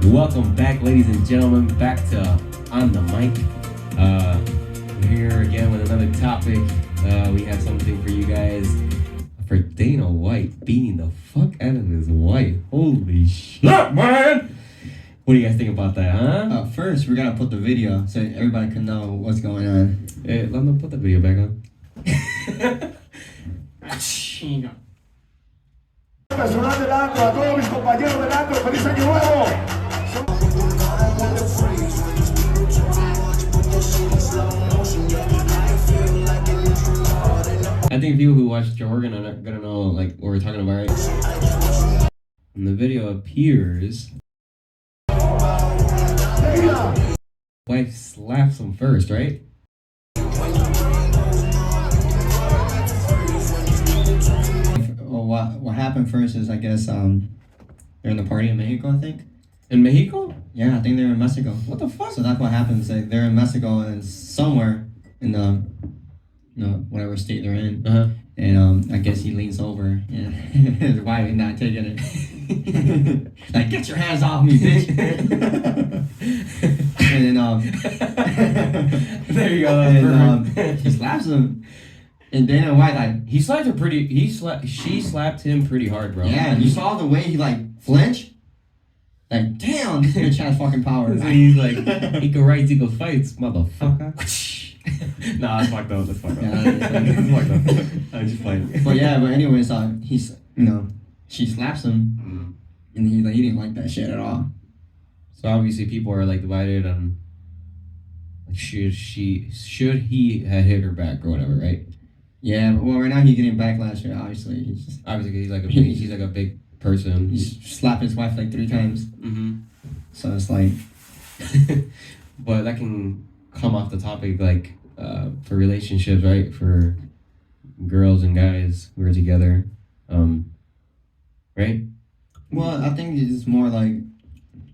Welcome back, ladies and gentlemen, back to On the Mic. We're here again with another topic. We have something for you guys. For Dana White beating the fuck out of his wife. Holy shit, man! What do you guys think about that, huh? First, we're gonna put the video so everybody can know what's going on. Hey, let me put the video back on. Personal del antro, a todos mis compañeros del antro, feliz año nuevo. I think people who watch Joe Rogan are gonna know like what we're talking about, right? And the video appears. Wife slaps him first, right? Well, what happened first is, I guess, they're in the party in Mexico, I think. In Mexico? Yeah, I think they're in Mexico. What the fuck? So that's what happens. They're in Mexico and somewhere in the whatever state they're in. Uh-huh. And I guess he leans over and his wife is not taking it. Like, get your hands off me, bitch. And then there you go. And he slaps him. And Dana White, like, he slapped her pretty. She slapped him pretty hard, bro. yeah, you saw the way he like flinched. Like, damn, this bitch has fucking power. So he's like, equal rights, equal fights, motherfucker. Nah, that's fucked up. That's fucked up. Yeah, that's fucked up. I'm just playing. But yeah, but anyways, he's she slaps him, and he didn't like that shit at all. So obviously, people are like divided on like should he have hit her back or whatever, right? Yeah, well, right now he's getting backlash here. Obviously, He's like a big person. He's slapped his wife like 3 times. Mm-hmm. So it's like, but that can come off the topic like for relationships, right? For girls and guys who are together, right? well, I think it's more like,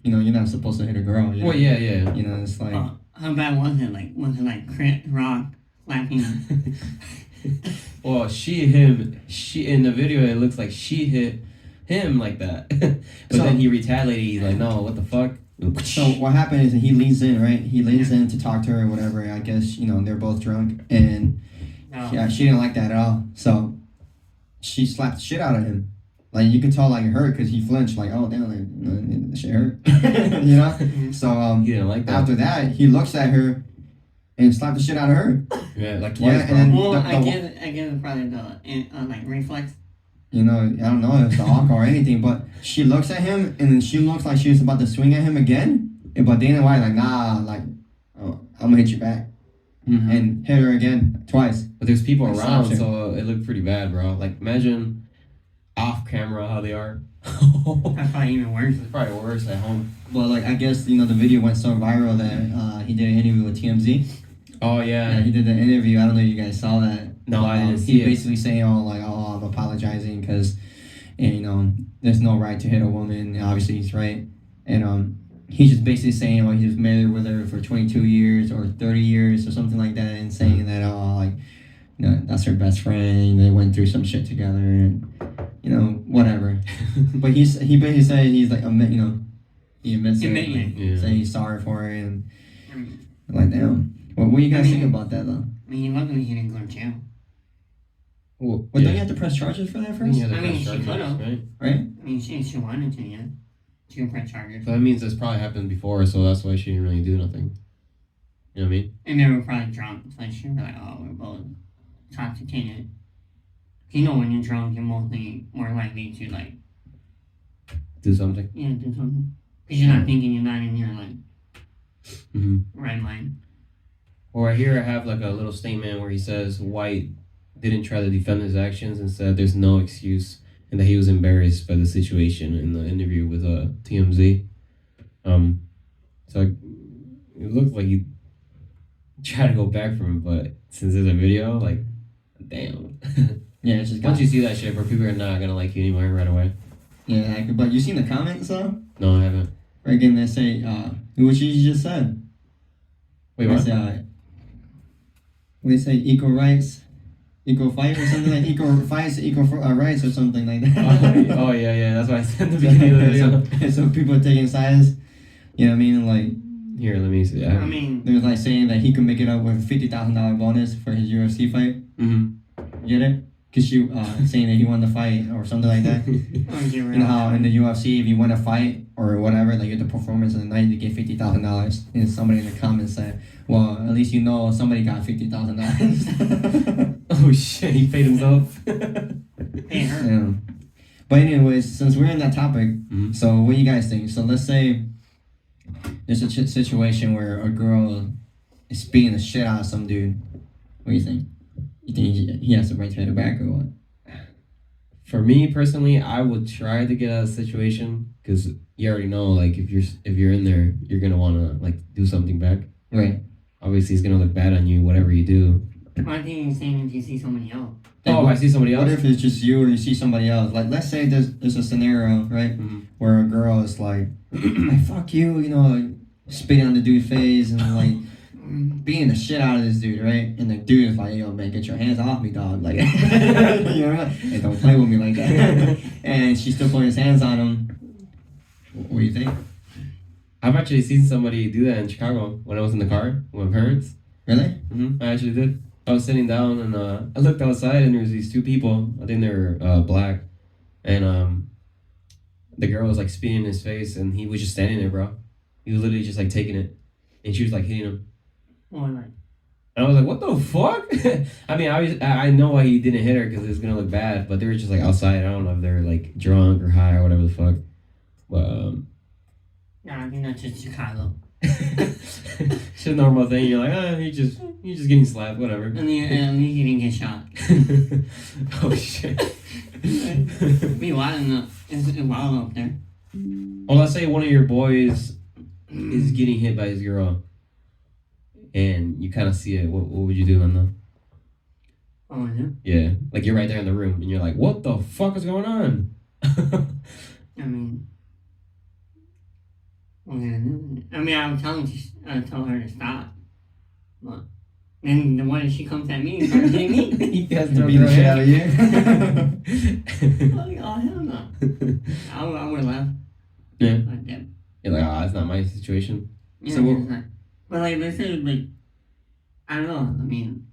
you're not supposed to hit a girl. Well, yeah. It's like, how bad was it? Like, was it like Chris Rock slapping him? Well, she in the video it looks like she hit him like that, but then he retaliated. He's like, no, what the fuck? so what happened is he leans in, right? He leans in to talk to her or whatever. I guess they're both drunk, and yeah, she didn't like that at all. So she slapped the shit out of him. Like, you can tell, like, it hurt because he flinched. Like, oh damn, like, the shit hurt. So he didn't like that. After that, he looks at her and slapped the shit out of her. Yeah, like twice, and then Well, I guess it's probably the like reflex. I don't know if it's the alcohol or anything, but she looks at him and then she looks like she was about to swing at him again. But Dana White like, nah, like, oh, I'm gonna hit you back. Mm-hmm. And hit her again twice. But there's people Like, around, so it looked pretty bad, bro. Like, imagine off camera how they are. That's probably even worse. It's probably worse at home. But like, I guess the video went so viral that he did an interview with TMZ. Oh yeah. Yeah, he did the interview. I don't know if you guys saw that. No, I didn't see He's it. basically saying, I'm apologizing because, there's no right to hit a woman. Obviously, he's right. And he's just basically saying, he was married with her for 22 years or 30 years or something like that, and saying that, that's her best friend. They went through some shit together, and whatever. But he basically said he admits it, saying he's sorry for it, and like, damn. What do you guys think about that, though? I mean, luckily he didn't go to jail. Well, don't you have to press charges for that first? Yeah, I mean, she charges, could've. right? Right? I mean, she wanted to, yeah. She could press charges. So that means this probably happened before, so that's why she didn't really do nothing. You know what I mean? And they were probably drunk, so she was like, oh, we're both intoxicated. When you're drunk, you're more likely to, like, Do something. do something. Because you're not thinking, you're not in your, like, right mind. Or here I have like a little statement where he says White didn't try to defend his actions and said there's no excuse and that he was embarrassed by the situation in the interview with TMZ. So it looked like he tried to go back from it, but since there's a video, like, damn. Yeah, it's just once you see that shit, bro, people are not gonna like you anymore right away. Yeah, but you seen the comments though? No, I haven't. Right, again, they say, what you just said. Wait, what? They say equal rights, equal fight, or something like equal fights, equal rights, or something like that. Oh yeah, that's what I said in the beginning of the video. So people are taking sides. You know what I mean? Like, Here, let me see. I mean, there's like saying that he could make it up with $50,000 bonus for his UFC fight. Get it? Cause you saying that he won the fight or something like that. You know how in the UFC, if you win a fight or whatever, like the performance of the night, you get $50,000. And somebody in the comments said, "Well, at least you know somebody got $50,000." Oh shit, he paid himself. Yeah. But anyways, since we're in that topic, so what do you guys think? So let's say there's a situation where a girl is beating the shit out of some dude. What do you think? You think he has the right to hit her back or what? For me personally, I would try to get out of the situation because you already know, like if you're in there, you're gonna wanna like do something back. Right. Obviously, it's gonna look bad on you, whatever you do. I think you're saying if you see somebody else. Like, Oh, I see somebody else. What if it's just you or you see somebody else? Like, let's say there's a scenario, right, where a girl is like, fuck you, you know, like, spitting on the dude's face and like beating the shit out of this dude, right? And the dude is like, yo, man, get your hands off me, dog. Like, you know, hey, don't play with me like that. And she's still putting his hands on him. What do you think? I've actually seen somebody do that in Chicago when I was in the car with my parents. Really? I actually did. I was sitting down and I looked outside and there was these two people. I think they were black, and the girl was like spitting in his face and he was just standing there, bro. He was literally just like taking it, and she was like hitting him. Or like, And I was like, what the fuck? I mean, I know why he didn't hit her because it was gonna look bad, but they were just like outside. I don't know if they're like drunk or high or whatever the fuck. But yeah, I think that's just Chicago. it's a normal thing. You're like, he's just getting slapped, whatever. And at least you didn't get shot. Oh shit. Be wild enough. It's wild up there. Well, let's say one of your boys is getting hit by his girl, and you kind of see it. What would you do, Lando? Oh, yeah? Yeah, like you're right there in the room, and you're like, what the fuck is going on? I mean, what am I gonna do? I mean, I would tell her to stop. But then what if she comes at me and starts hitting me? He has To beat the shit out of you? Oh, hell no. I would laugh. Yeah. Like that. You're like, that's not my situation. Yeah, So what- it's like, but like, let's say, like, I don't know. I mean,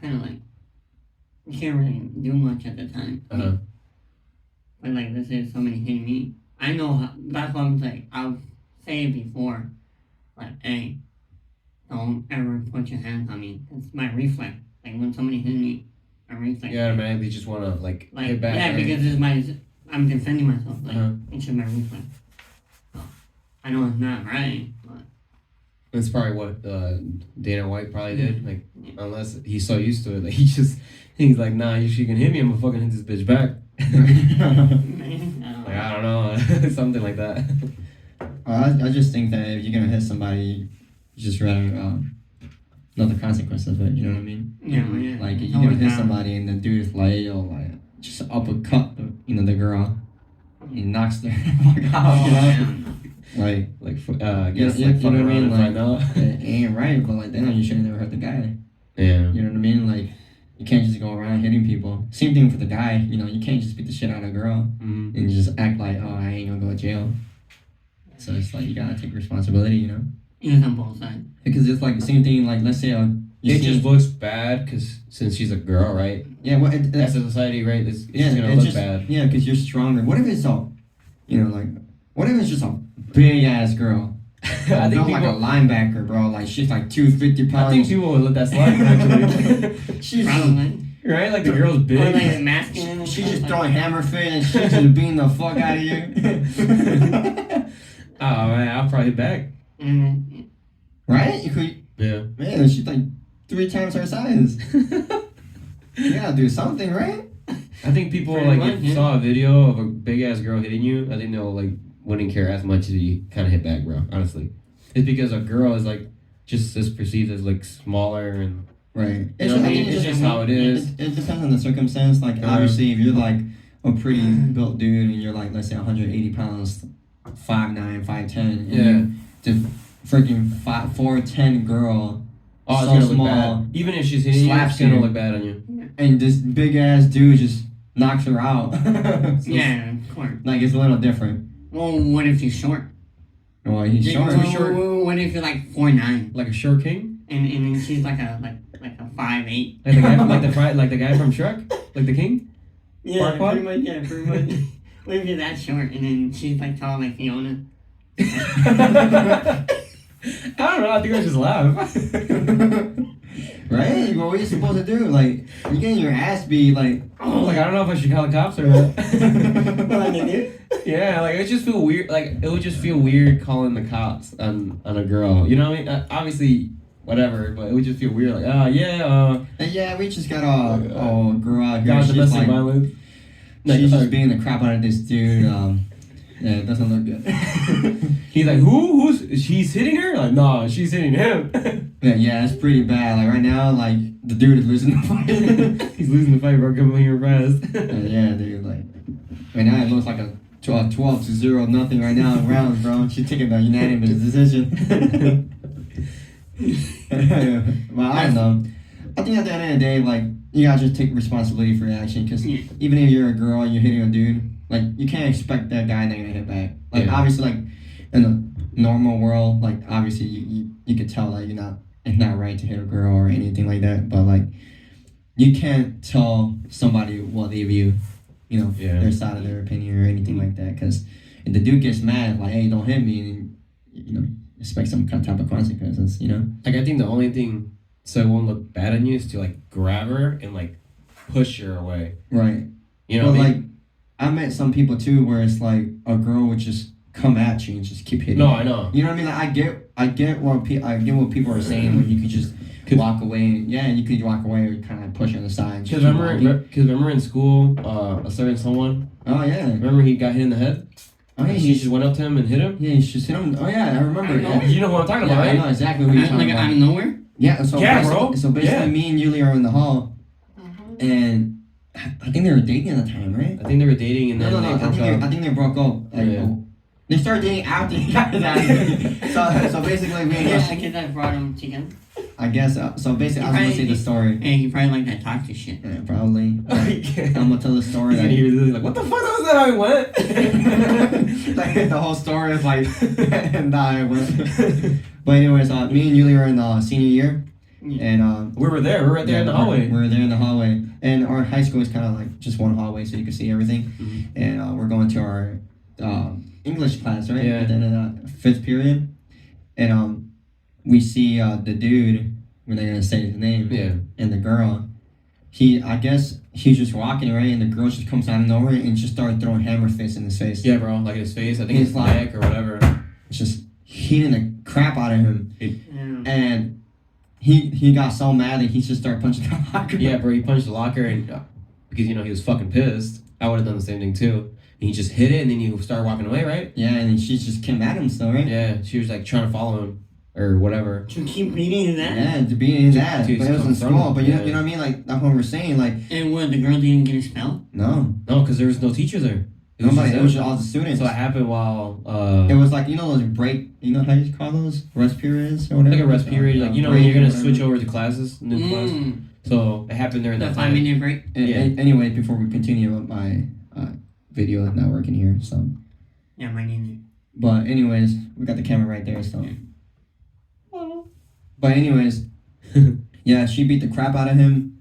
kind of like, you can't really do much at the time. Uh-huh. But like, let's say somebody hit me. I know how, that's what I'm like, I'll say it before. Like, hey, don't ever put your hands on me. It's my reflex. Like, when somebody hits me, my reflex. You automatically just want to like Like, hit back. yeah, right? because I'm defending myself. Like, it's just my reflex. So, I know it's not right, but. That's probably what Dana White probably did. Like, unless he's so used to it, like he's like, nah, you can hit me, I'm gonna fucking hit this bitch back. Like, I don't know, something like that. I just think that if you're gonna hit somebody, you just rather know the consequences of it. You know what I mean? Yeah. Like you're gonna hit somebody and the dude is like, yo, like just uppercut, the girl, he knocks the fuck out. You know? Like I guess you like know fuck what I around mean? and Like find out. it ain't right, but like damn, you should have never hurt the guy. Yeah. You know what I mean? Like you can't just go around hitting people. Same thing for the guy. You know, you can't just beat the shit out of a girl and just act like, oh, I ain't gonna go to jail. So it's like you gotta take responsibility, you know? It's on both sides. Because it's like the same thing. Like let's say It just looks bad because since she's a girl, right? yeah, well, As a society, right? It's just gonna look bad. Yeah, because you're stronger. What if it's what if it's just a big ass girl? I think like a linebacker, bro. Like she's like 250 pounds. I think people would let that slide actually. she's Probably. Right? Like the girl's big. Or like masculine. And she's stuff just like throwing that. hammer fist and she's just beating the fuck out of you. Oh man, I'll probably hit back. Mm-hmm. Right? You could. Yeah. Man, she's like 3 times her size. You gotta do something, right? I think people Pretty like much, if you yeah. saw a video of a big ass girl hitting you, I think they'll like wouldn't care as much as you kind of hit back, bro. Honestly, it's because a girl is like just as perceived as like smaller and Right. you know what I mean? It's just how it is. It depends on the circumstance. Like obviously, if you're like a pretty built dude and you're like let's say 180 pounds, 5'9", 5'10", and you the freaking 4'10" girl. Oh, it's so gonna look small, bad. Even if she's hitting you, slaps it's gonna you. look bad on you. And this big ass dude just knocks her out. So Yeah, of course. like it's a little different. Well, what if you're short? Well, he's What- short. what- short. What if you're like 4'9", Like a short king, and then she's like a 5'8"? like the guy, like the guy from Shrek, like the king. Yeah, Farquaad? pretty much. Yeah, pretty much. What if you're that short, and then she's like tall like Fiona? I don't know. I think I just laugh. Right? What are you supposed to do? Like, you're getting your ass beat. Like, Like I don't know if I should call the cops or not. What they do? Yeah, like it just feel weird. Like it would just feel weird calling the cops on a girl. You know what I mean? Obviously, whatever, but it would just feel weird. Like, yeah, we just got a girl out here. got She's domestic like, violence. she's just beating the crap out of this dude. Yeah, it doesn't look good. He's like, who's she's hitting her? Like, no, she's hitting him. Yeah, it's pretty bad. Like right now, like the dude is losing the fight. He's losing the fight, bro. Coming here fast. Yeah, dude. Like right now, it looks like a 12-0 nothing right now in rounds, bro. She's taking the unanimous decision. Well, I don't know. I think at the end of the day, like you gotta just take responsibility for your action. Because Yeah. even if you're a girl and you're hitting a dude, like you can't expect that guy not gonna hit back. Like Yeah. obviously, like in the normal world, like obviously you could tell like it's not right to hit a girl or anything like that. But like you can't tell somebody what they view, Yeah. their side of their opinion or anything like that. Because if the dude gets mad, like hey, don't hit me, and expect some type of consequences. Like I think the only thing so it won't look bad on you is to like grab her and like push her away. Right. You know But what I like mean? I met some people too where it's like a girl would just come at you and just keep hitting. No, you. I know. You know what I mean? Like I get what people are saying when you could just walk away. Yeah, you could walk away or kind of push her on the side. And just Because keep walking. remember in school, a certain someone. Oh yeah. Remember he got hit in the head. Oh yeah. She just went up to him and hit him. Yeah, you should sit on. Oh yeah, I remember. I know. Yeah. You know who I'm talking Yeah, about, I right? know exactly who you're talking Like about. out of nowhere? Yeah, so Yeah, basically, bro. So basically, Yeah. me and Yuli are in the hall, and I think they were dating at the time, right? I think they were dating and No, then no, they I broke think up. I think they broke up. Like, Yeah. they started dating after he got his ass beat. So basically, me and Yeah, Yoshi- I guess that brought them together. I guess so. Basically, I was gonna say the story. Hey, you probably like that toxic shit. Yeah, probably. I'm gonna tell the story. He's gonna hear this, like, what the fuck was that? I went. Like the whole story is like, and I went. But anyways, me and Yuli were in senior year, and We were there. We were right there in the hallway. We're there in the hallway, and our high school is kind of like just one hallway, so you can see everything. Mhm. And we're going to our English class, right? Yeah. At the end of the fifth period, and we see the dude. We're not gonna say his name. Yeah. And the girl, I guess he's just walking, right? And the girl just comes out of nowhere and just started throwing hammer fists in his face. Yeah, bro. Like his face. I think He's his like- neck or whatever. Just hitting the crap out of him. Yeah. And he got so mad that he just started punching the locker. Yeah, bro. He punched the locker and because he was fucking pissed. I would have done the same thing too. And he just hit it and then he started walking away, right? Yeah, and she just came at him still, right? Yeah. She was like trying to follow him or whatever. To keep beating his ass? Yeah, to beat his ass. Dude, But it was in come from school. him. But Yeah. you know what I mean? Like, that's what we're saying. Like, And what, the girl didn't get expelled? no. No, because there was no teacher there. It was Nobody. just It was them. just all the students. So it happened while It was like, those break, how you call those? Rest periods or whatever? like a rest period, like when break you're gonna or switch whatever. over to classes, new class. Mm. So it happened during The that time. 5-minute break? Yeah. Anyway, before we continue, my video is not working here, so. Yeah, mine neither. But anyways, we got the camera right there, so. But anyways, yeah, she beat the crap out of him.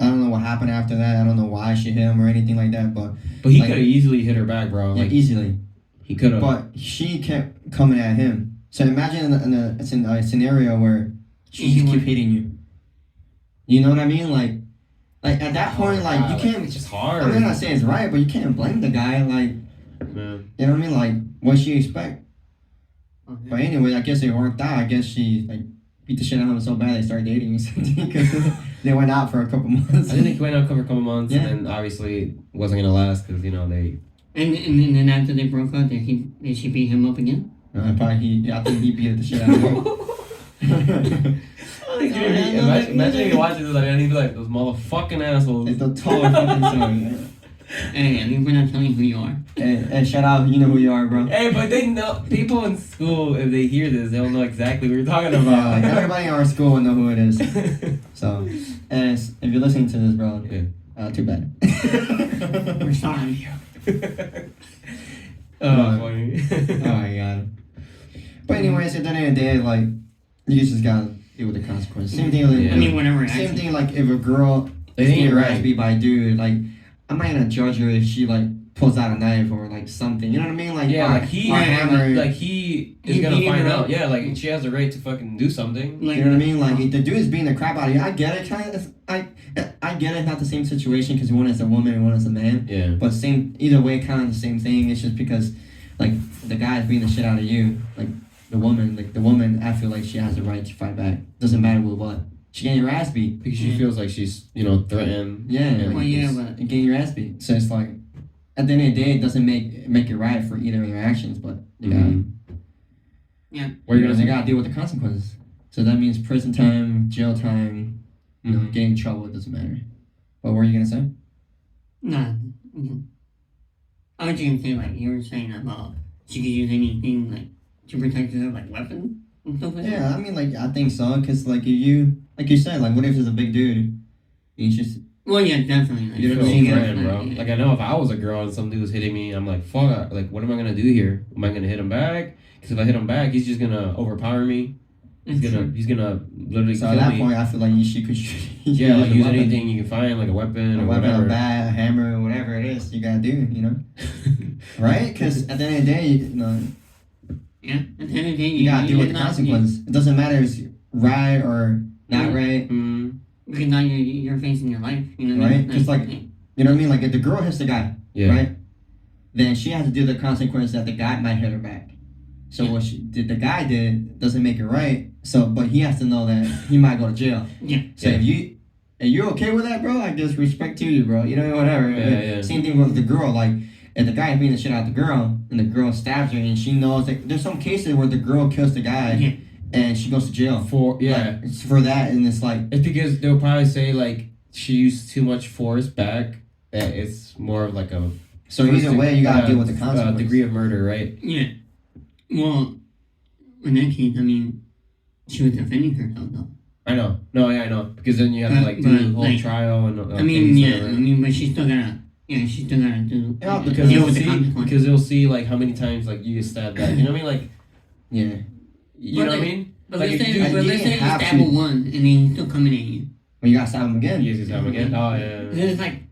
I don't know what happened after that. I don't know why she hit him or anything like that, but But he Like- could have easily hit her back, bro. yeah, Like easily. he could have. But she kept coming at him. So imagine it's in a scenario where she just keep hitting you. You know what I mean? Like at that point, like you can't. It's just hard. I'm not saying it's right, but you can't blame the guy. Like Man. you know what I mean? Like what she expect. Okay. But anyway, I guess it worked out. I guess she like beat the shit out of him so bad they started dating or something because they went out for a couple months. I think they went out for a couple months, Yeah. and then obviously it wasn't gonna last because they. And then after they broke up, did she beat him up again? I think he beat the shit out of her. Imagine you watching this like, and he'd be like, "Those motherfucking assholes." It's the total fucking story. Hey, I mean, we're not telling who you are. And shout out, you know who you are, bro. Hey, but they know people in school. If they hear this, they'll know exactly what you're talking Yeah, about. like everybody in our school will know who it is. So, and if you're listening to this, bro, Yeah. too bad. We're sorry. Oh, funny. Oh my god. anyways, at the end of the day, like, you just gotta deal with the consequences. Same thing, like, Yeah. I mean, whatever. same thing, like, if a girl It is ain't getting right. rasped beat by a dude, like, I'm not gonna judge her if she, like, pulls out a knife or, like, something. You know what I mean? Like, Yeah, or, like he, or hammer. like he is He gonna beating find her out. up. Yeah, like she has the right to fucking do something. Like, You know what I mean? Like, if the dude is beating the crap out of you, I get it. Kind of, I get it. It's not the same situation because one is a woman and one is a man. Yeah. But either way, kind of the same thing. It's just because, like, the guy is beating the shit out of you. Like, the woman, I feel like she has the right to fight back. Doesn't matter with what. She getting your ass beat. Because she feels like she's, threatened. Yeah. And Well, yeah, it's- but And getting your ass beat. So it's like, at the end of the day, it doesn't make it right for either of their actions, but you gotta, Mhm. yeah. What are you gonna they say? gotta deal with the consequences. So that means prison time, jail time, Mhm. getting in trouble, it doesn't matter. What were you gonna say? Nah. Okay. I was just gonna say, like, you were saying about she could use anything, like, to protect herself, like weapons and stuff like that. Yeah, I mean, like, I think so, because, like, if you, like you said, like, what if there's a big dude? He's just, Well, yeah, definitely. Like, You know feel what I mean? threatened, like, bro. yeah. Like I know if I was a girl and some dude was hitting me, I'm like, fuck. Like, what am I gonna do here? Am I gonna hit him back? Because if I hit him back, he's just gonna overpower me. He's It's gonna true. he's gonna literally so kill at that me. point, I feel like she could Yeah, like a use weapon. anything you can find, like a weapon A or weapon, whatever. a bat, a hammer, whatever it is, you gotta do, you know? Right? Because at the end of the day, you know, Yeah, at the end of the day, you gotta deal with the cannot- consequences. It doesn't matter if it's right or not right. Mm, Because now you're facing your life, you know what I Right? mean? Just like- You know what I mean? Like, if the girl hits the guy, yeah. right? Then she has to deal with the consequence that the guy might hit her back. So Yeah. what the guy did doesn't make it right. So, but he has to know that he might go to jail. Yeah. So Yeah. if you're okay with that, bro, I guess respect to you, bro. You know, whatever. Yeah. Same thing with the girl. Like, if the guy is beating the shit out of the girl and the girl stabs her and she knows, like, there's some cases where the girl kills the guy Yeah. and she goes to jail. Yeah. Like, it's for that, and it's like, It's because they'll probably say like she used too much force back. That it's more of like a so either way, you gotta deal with the consequences. degree of murder, right? Yeah. Well, in that case, I mean, she was defending herself, though. I know. No, yeah, I know. Because then you have to like do the whole like, trial and. I mean, yeah, I mean, but she's still gotta, she's still gotta do. Yeah, Because deal they'll with the see, consequences. because they'll see like how many times like you get stabbed back. You know what I mean? Like, yeah. you know what I like- mean? But Like, let's if say, you do- but let's say you have stab to. a one, and then he's still coming at you. Well, you gotta stab him again. He uses time again. Oh yeah. Then it's like,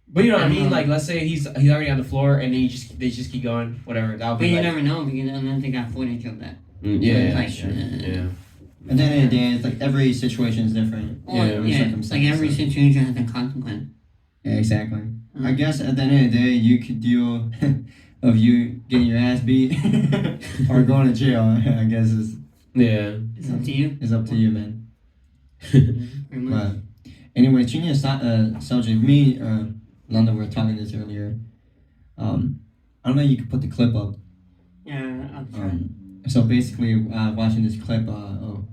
But you know what I I mean? know. Like, let's say he's already on the floor and they just keep going. Whatever. That'll but be you like. never know because unless they got footage of that. Yeah. Like, Sure. Yeah. At the end of the day, it's like every situation is different. Or, Yeah, every yeah, like circumstance, every so- situation has a consequence. Yeah, exactly. I Mm. guess at the end of the day, you could deal of you getting your ass beat or going to jail. I guess Yeah. It's up to you. it's up to you, man. Pretty much. But anyway, changing the subject, me, London, we were talking this earlier. I don't know. You could put the clip up. Yeah, I'll try. So basically, watching this clip,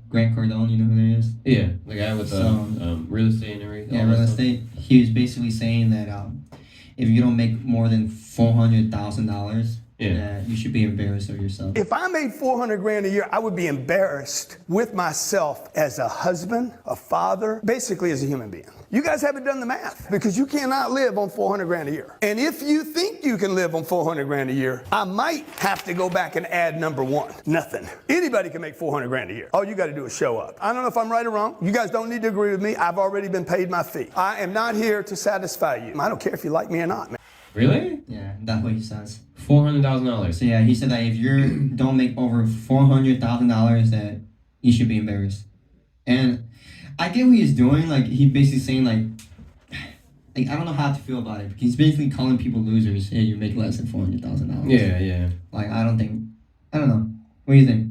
Grant Cardone, you know who that is? Yeah. The guy with the So- real estate and everything. Yeah, all that real stuff. estate. He was basically saying that if you don't make more than $400,000, Yeah. that you should be embarrassed of yourself. If I made 400 grand a year, I would be embarrassed with myself as a husband, a father, basically as a human being. You guys haven't done the math because you cannot live on 400 grand a year. And if you think you can live on 400 grand a year, I might have to go back and add number one. Nothing. Anybody can make 400 grand a year. All you got to do is show up. I don't know if I'm right or wrong. You guys don't need to agree with me. I've already been paid my fee. I am not here to satisfy you. I don't care if you like me or not, man. Really? Yeah, that's what he says. $400,000. So yeah, he said that if you don't make over $400,000, that you should be embarrassed. And I get what he's doing. Like, he basically saying like I don't know how to feel about it. He's basically calling people losers. Hey, you make less than $400,000. Yeah. Like, I don't know. What do you think?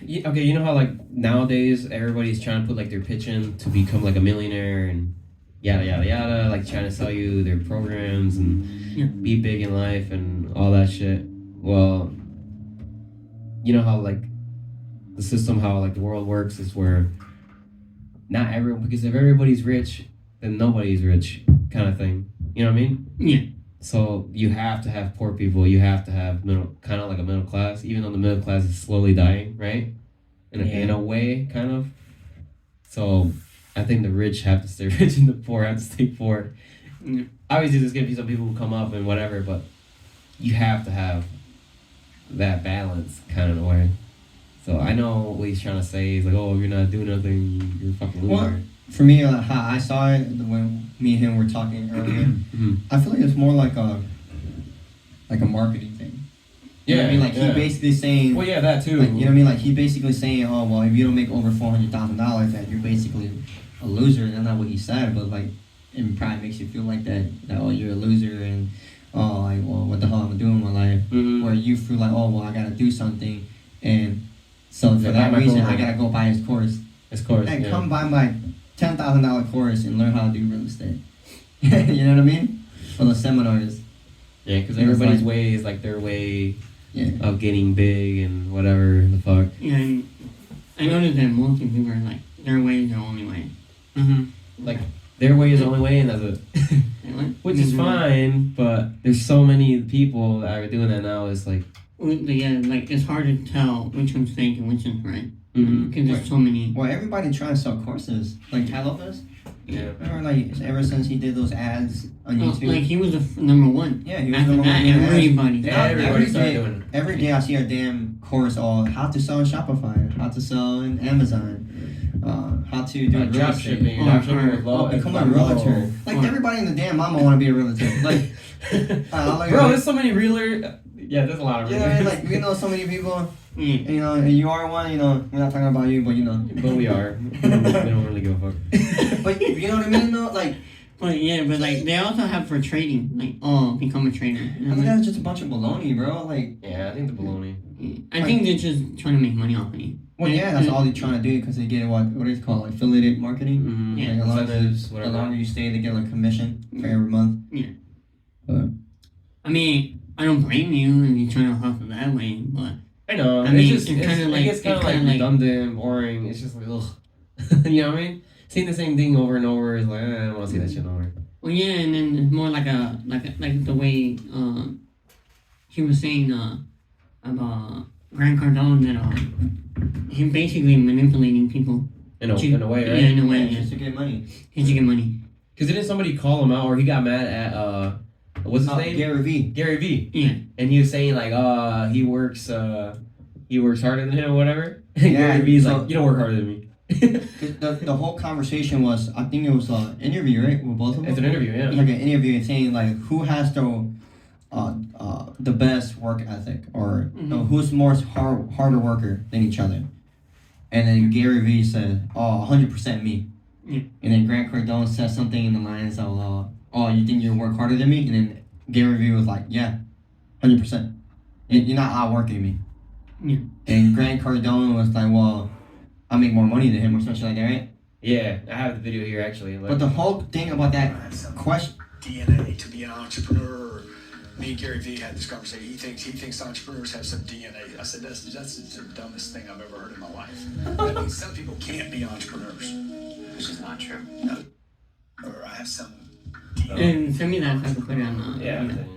Yeah, okay, you know how like nowadays everybody's trying to put like their pitch in to become like a millionaire and yada yada yada, like trying to sell you their programs and be big in life and all that shit. Well, you know how like the system, how like the world works is where not everyone, because if everybody's rich, then nobody's rich, kind of thing. You know what I mean? Yeah. So you have to have poor people. You have to have kind of like a middle class, even though the middle class is slowly dying, right? In a way, kind of. So I think the rich have to stay rich and the poor have to stay poor. Yeah. Obviously, there's gonna be some people who come up and whatever, but you have to have that balance kind of way. So I know what he's trying to say. He's like, oh, if you're not doing nothing, you're a fucking loser. Well, for me, how I saw it when me and him were talking earlier, I feel like it's more like a marketing thing. You know what I mean? Like he basically saying. Well, yeah, that too. Like, you know what I mean? Like he basically saying, oh well, if you don't make over $400,000, that you're basically a loser. That's not what he said, but like it probably makes you feel like that oh you're a loser and oh like well what the hell am I doing with my life? Where you feel like oh well I gotta do something and so for that reason I gotta go buy his course. His course. And come buy my $10,000 course and learn how to do real estate. You know what I mean? Or the seminars. Yeah, because everybody's way is like their way of getting big and whatever the fuck. Yeah, and I noticed that most people are like, their way is the only way. Like, their way is the only way, and that's it. Which is fine, but there's so many people that are doing that now. It's like, yeah, like it's hard to tell which one's fake and which one's right. Because there's so many. Well, everybody trying to sell courses, like Ty Lopez. Yeah. Remember, like ever since he did those ads on YouTube. Like he was the number one. Yeah, he was After number that, one. everybody started doing it. Every day I see a damn course on how to sell on Shopify, how to sell on Amazon, how to do real estate. Become a realtor. Like everybody in the damn mama want to be a realtor. Like, bro, there's so many realtor. Yeah, there's a lot of realtors. You know what I mean? Like we know so many people. You know, and you are one. You know, we're not talking about you, but you know. But we are. We don't really give a fuck. But you know what I mean, though, like. But yeah, but like they also have for trading, like become a trader. I mean that's just a bunch of baloney, bro. Like. Yeah, I think the baloney. I think they're just trying to make money off of you. Well, yeah, that's all they're trying to do because they get what is it called, like affiliated marketing. Yeah. Like the longer you stay, they get like commission for every month. Yeah. But. I mean, I don't blame you if you're trying to hustle that way, but. I know. I mean, it's kind of like redundant, boring. It's just like ugh. You know what I mean? Seeing the same thing over and over is like I don't want to see that shit no more. Well, yeah, and then it's more like the way he was saying about Grant Cardone that him basically manipulating people. In a way, right? Yeah, in a way, Just to get money. Just to get money. Because didn't somebody call him out or he got mad at what's his name? Gary V. Gary V. Yeah. And he was saying like he works harder than him or whatever. Yeah, Gary V's like, you don't work harder than me. the whole conversation was, I think it was an interview, right? With both of them? It's an interview, yeah. It's like an interview saying like who has the best work ethic or who's more harder worker than each other. And then Gary Vee said, 100% me. Yeah. And then Grant Cardone said something in the lines of, you think you work harder than me? And then Gary Vee was like, yeah, 100%. You're not outworking me. Yeah. And Grant Cardone was like, well, I make more money than him or something like that, right? Yeah, I have the video here actually. But the whole thing about that question... DNA to be an entrepreneur. Me and Gary Vee had this conversation. He thinks entrepreneurs have some DNA. I said, that's the dumbest thing I've ever heard in my life. That means some people can't be entrepreneurs. Which is not true. No. Or I have some DNA. And send me that so I can put it on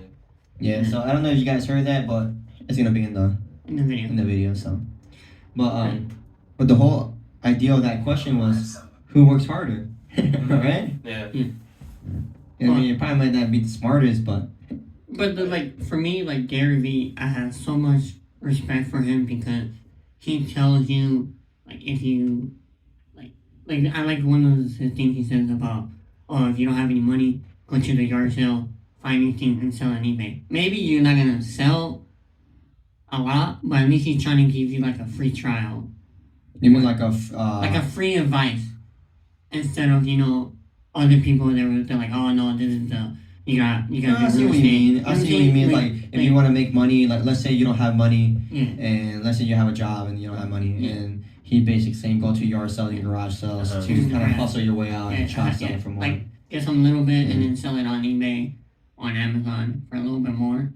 Yeah, so I don't know if you guys heard that, but it's gonna be in the video. So, but the whole idea of that question was who works harder, right? Yeah. I mean, it probably might not be the smartest, but for me, like Gary Vee, I have so much respect for him because he tells you like if you like I like one of his things he says about if you don't have any money, go to the yard sale, find anything and sell on eBay. Maybe you're not gonna sell a lot, but at least he's trying to give you like a free trial. You mean like a free advice instead of other people they're like, oh no, this is the you got I see what you mean. I see what you mean. Like if you want to make money, like let's say you don't have money, and let's say you have a job and you don't have money, and he basically saying go to yard sales and garage sales to kind of hustle your way out and try to sell it for more. Like get some little bit and then sell it on eBay, on Amazon for a little bit more.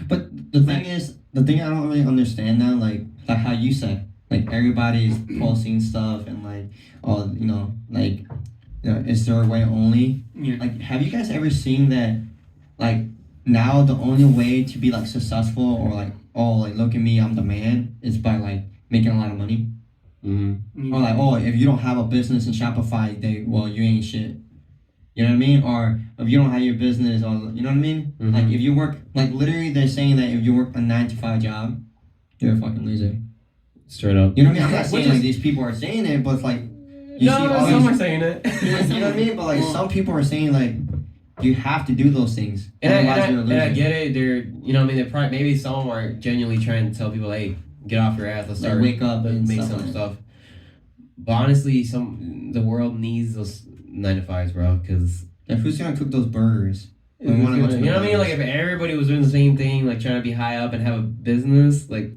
But the thing is, I don't really understand now, like how you said, like everybody's posting stuff and is there a way only? Yeah. Like, have you guys ever seen that? Like now, the only way to be like successful or like look at me, I'm the man, is by like making a lot of money. Mm-hmm. Or like if you don't have a business in Shopify, you ain't shit. You know what I mean? Or if you don't have your business, or you know what I mean? Mm-hmm. Like if you work, like literally they're saying that if you work a 9-to-5 job, You're a fucking loser. Straight up. You know what I mean? I'm not Which saying like is- these people are saying it, but it's like you no, see all some these. are saying it. You know what I mean? But like some people are saying like you have to do those things. Otherwise you're a loser. And I get it. They're, you know, what I mean, they're probably, maybe some of them are genuinely trying to tell people, hey, get off your ass. Let's Like, start, wake up and make stuff some like stuff. But honestly, the world needs those 9 to 5s, bro. Because Like, who's gonna cook those burgers? you know what I mean? Like if everybody was doing the same thing, like trying to be high up and have a business, like,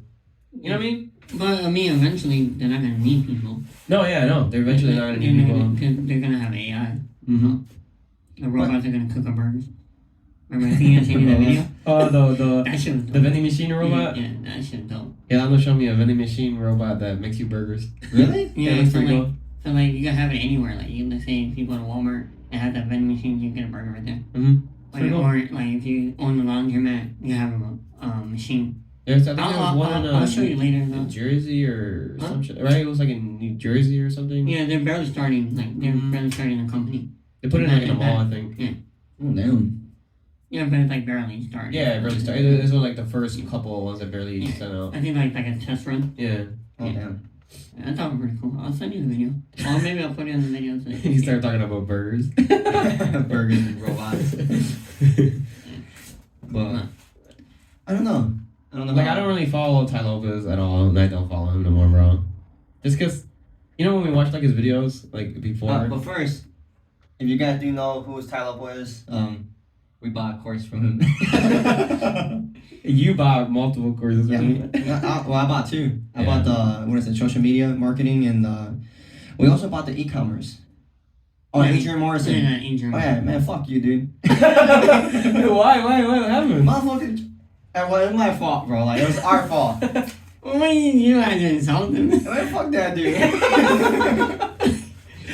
you know what I mean? But I mean, eventually they're not gonna need people. No, yeah, no. They're eventually not gonna need people. Because they're gonna have AI. Mm-hmm. The robots are gonna cook our burgers. Remember, I think I seen you that video. Oh, That shit was the dope. vending machine robot. Yeah, that shit dope. Yeah, I'm gonna show me a vending machine robot that makes you burgers. Really? Yeah, Yeah, that's so pretty like, cool. so like you can have it anywhere. Like you can say if you go to Walmart and have that vending machine, you get a burger right there. Mm-hmm. Like, or like if you own a laundromat, you have a machine. There's, I think there was I'll, one I'll show you later. in Though. Jersey or Huh? some shit, right? It was like in New Jersey or something. Yeah, they're barely starting. Like they're barely starting a company. They put it like in a mall, I think. Yeah. Oh damn. Yeah, but it's like barely starting. Yeah, it barely started. This was like the first couple of ones that barely Yeah. sent out. I think like a test run. Yeah. Oh Yeah. damn. I thought it was pretty cool. I'll send you the video. Or maybe I'll put it in the video. So He started talking about burgers. Burgers and robots. But I don't know. I don't know. Like, I don't really follow Ty Lopez at all, and I don't follow him no more, bro. Just because, you know, when we watched like his videos, like before. But first, if you guys do know who Ty Lopez, we bought a course from him. You bought multiple courses Yeah, from him. I bought two. I Yeah. bought the social media marketing and we also bought the e-commerce. Oh, Adrian Morrison. Yeah, Adrian. Oh yeah, man, fuck you, dude. Why? What happened? Motherfucker. Well, it was my fault, bro. Like, it was our fault. What do you had to insult him? Man, fuck that dude.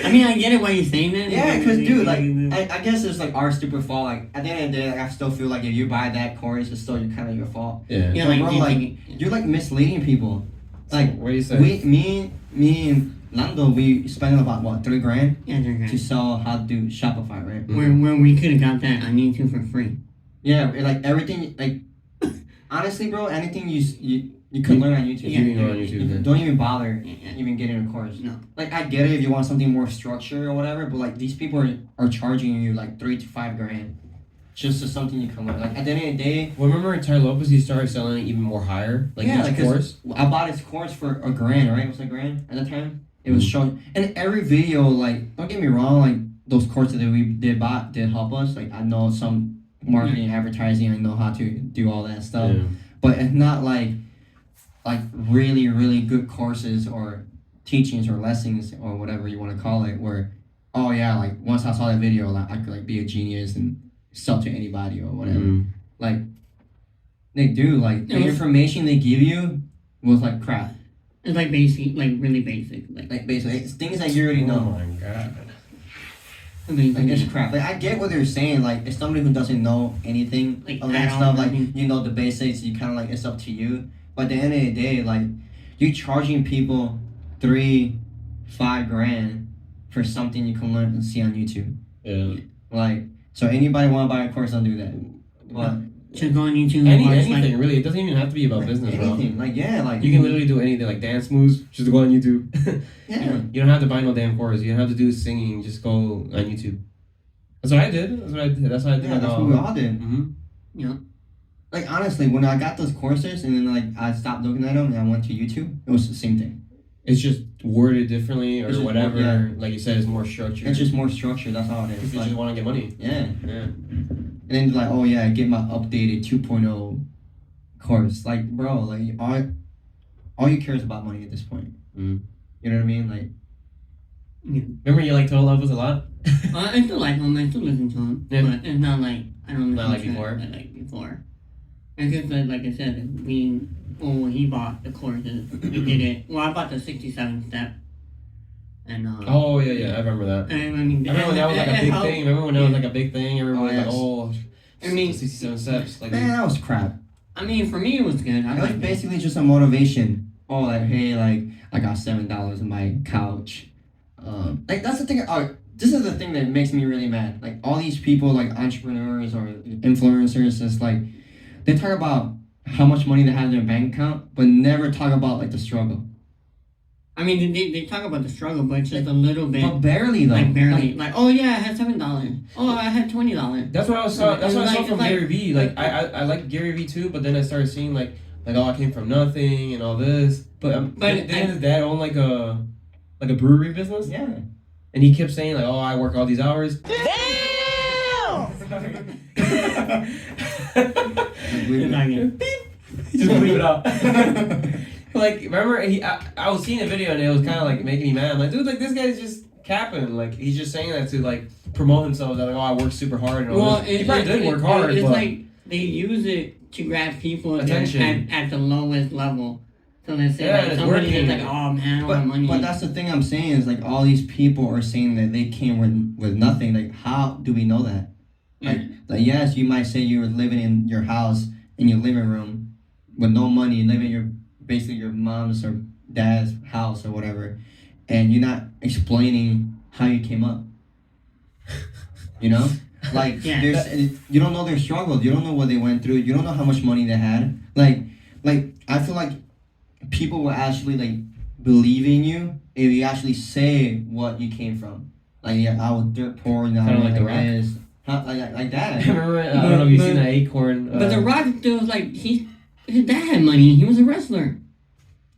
I mean, I get it why you're saying that. Yeah, because, dude, like, I guess it's, like, our stupid fault. Like, at the end of the day, like, I still feel like if you buy that course, it's still kind of your fault. Yeah. Yeah, Like, like, bro, you like, think- you're, like, misleading people. Like, What do you say? me and Lando, we spent about, what, $3,000 Yeah, they're to great. sell how to do Shopify, right? Where we could have got that on YouTube for free. Yeah, like, everything, like, honestly, bro, anything you could learn on YouTube. You can go on YouTube, then. Don't even bother Yeah. even getting a course. No. Like, I get it if you want something more structured or whatever, but like these people are charging you like $3,000 to $5,000 just for something you can learn. Like at the end of the day, Well, remember in Ty Lopez, he started selling it even more higher? Like yeah, each like 'cause course? I bought his course for $1,000, right? It was $1,000 at the time. It was showing, and every video, like, don't get me wrong, like those courses that we did help us. Like I know some marketing, advertising, I know how to do all that stuff, Yeah. but it's not like really really good courses or teachings or lessons or whatever you want to call it, where oh yeah, like once I saw that video, like I could like be a genius and sell to anybody or whatever. Mhm. Like they do, like the It was- information they give you was like crap. It's like basic, like really basic. Like Basically it's things that you already Oh know. my god. I mean, Like it's crap. Like I get what they're saying. Like as somebody who doesn't know anything Like, of that at all, stuff, like mhm. you know the basics. You kind of like it's up to you. But at the end of the day, like you charging people $3,000-$5,000 for something you can learn and see on YouTube. Yeah. Like so, anybody want to buy a course, don't do that. But to go on YouTube and watch Anything, like really. It doesn't even have to be about like, business, bro. anything, like yeah, like You can literally do anything, like dance moves, just go on YouTube. yeah. You don't have to buy no damn course. You don't have to do singing, just go on YouTube. That's what I did. That's what I did. Yeah, that's what we all did. Mm-hmm. you know, Like honestly, when I got those courses and then like I stopped looking at them and I went to YouTube, it was the same thing. It's just worded differently or It's just more- whatever. yeah. Like you said, it's more structured. It's just more structured. That's all it is. People Like, just want to get money. yeah. Yeah. And then like, oh yeah, get my updated 2.0 course. Like, bro, like all you care is about money at this point. Mm. You know what I mean? Like, Remember you like Total Levels a lot? I still like him. I still listen to him. Yeah. But it's not like I don't listen Not like to before? it like before. Because like I said, when he bought the courses, we did it. Well, I bought the 67 step. And Oh yeah, I remember that. I mean, I remember when that was like a big helped. thing. Remember when that was like a big thing? Everyone was Oh, like, yes. oh, I mean- 67 steps. Like, man, that was crap. I mean, for me, it was good. I It was liked it. basically just a motivation. Oh, like, hey, like, I got $7 on my couch. Like, that's the thing. This is the thing that makes me really mad. Like, all these people, like, entrepreneurs or influencers, it's like, they talk about how much money they have in their bank account, but never talk about like the struggle. I mean, they talk about the struggle, but it's just a little bit. But barely though. Like barely. Like, oh yeah, I had $7. Oh, I had $20. That's what I saw. That's what I saw from like- Gary Vee. Like I like Gary Vee too, but then I started seeing like oh, I came from nothing and all this. But then his dad owned like a brewery business. Yeah. And he kept saying like, oh, I work all these hours. Just leave it out. Like, remember, I was seeing a video and it was kind of like making me mad. I'm like, dude, like this guy's just capping. Like, he's just saying that to like promote himself. That like, oh, I work super hard and all this. He probably did work hard, it's but like they use it to grab people attention at the lowest level. So they say yeah, like somebody is like, oh man, I don't have money. But that's the thing I'm saying is like all these people are saying that they came with nothing. Like, how do we know that? Like yes, you might say you were living in your house in your living room with no money, living in basically your mom's or dad's house or whatever, and you're not explaining how you came up. You know, like you don't know their struggles. You don't know what they went through. You don't know how much money they had. Like I feel like people will actually like believe in you if you actually say what you came from. Like, yeah, I was dirt poor. Now kind of like The Rock. this. Like that. Remember, I don't know if you've seen that Acorn. But The Rock still was like his dad had money. He was a wrestler.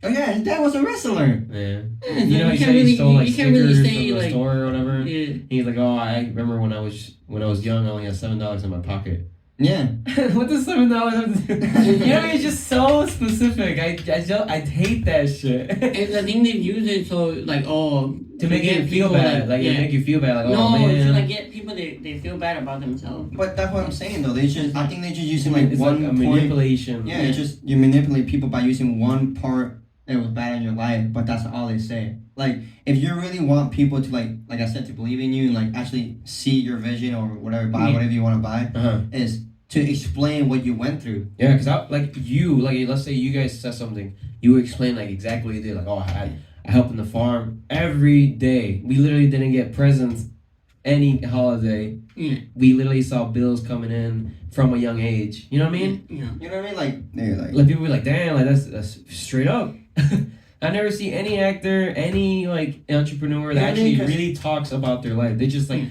Oh yeah, his dad was a wrestler. Yeah. Yeah, You know, you he can't said he really- stole like you can't really Snickers say, from the like- store or whatever. Yeah. He's like, oh, I remember when I was young, I only had $7 in my pocket. Yeah. What does $7 have to do? You know, it's just so specific. I hate that shit. And I think they use it so like to make get you feel people, bad, like it make you feel bad, like no, oh man. to like get people they feel bad about themselves. But that's what I'm saying though. I think they just using It's one like a point. manipulation. Yeah, it's just you manipulate people by using one part that was bad in your life, but that's all they say. Like, if you really want people to like I said, to believe in you and like actually see your vision or whatever, buy whatever you want to buy, is to explain what you went through. Yeah, because let's say you guys said something, you explain like exactly what you did. Like, oh, I helped in the farm every day. We literally didn't get presents any holiday. Yeah. We literally saw bills coming in from a young age. You know what I mean? Yeah. You know what I mean? Like people be like, damn, like that's straight up. I never see any actor, any like entrepreneur that actually really talks about their life. They just like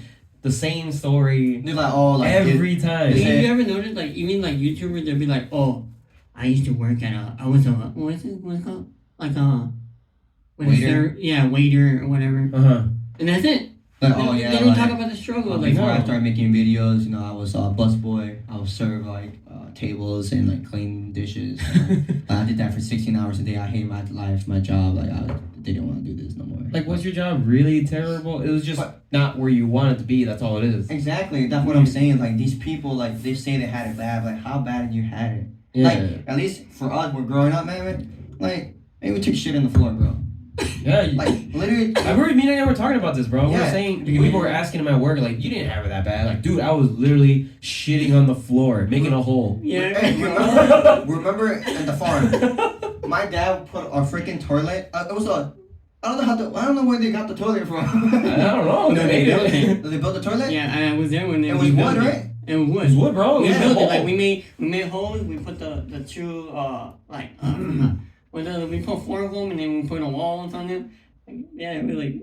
the same story. They're like, oh, like every time. You ever notice like even like YouTubers they'll be like, oh, I used to work at what's it called? Like waiter? Waiter or whatever. And that's it. Like, They, oh yeah. they don't like, talk about the struggle. Like, before I started making videos, you know, I was a busboy. I would serve like tables and like clean dishes. I did that for 16 hours a day. I hate my life, my job. Like I didn't want to do this no more. Like, was your job really terrible? It was just not where you wanted to be. That's all it is. Exactly. That's what I'm saying. Like these people, like they say they had it bad. Like how bad did you had it? Yeah. Like at least for us, we're growing up, man. Like maybe we took shit in the floor, bro. Yeah. Like literally. I remember me and you were talking about this, bro. We were Yeah. saying people were asking him at work, like, you didn't have it that bad. Like, dude, I was literally shitting on the floor, making a hole. yeah. Hey, remember at the farm, my dad put a freaking toilet. It was a. I don't know where they got the toilet from. I don't know. They made it. Did they build the toilet? Yeah, I was there when they It was built wood, it. right? It was wood. It was wood, bro. We Yeah. built it like we made holes. We put the two we put 4 of them and then we put a wall on them. Yeah, it was like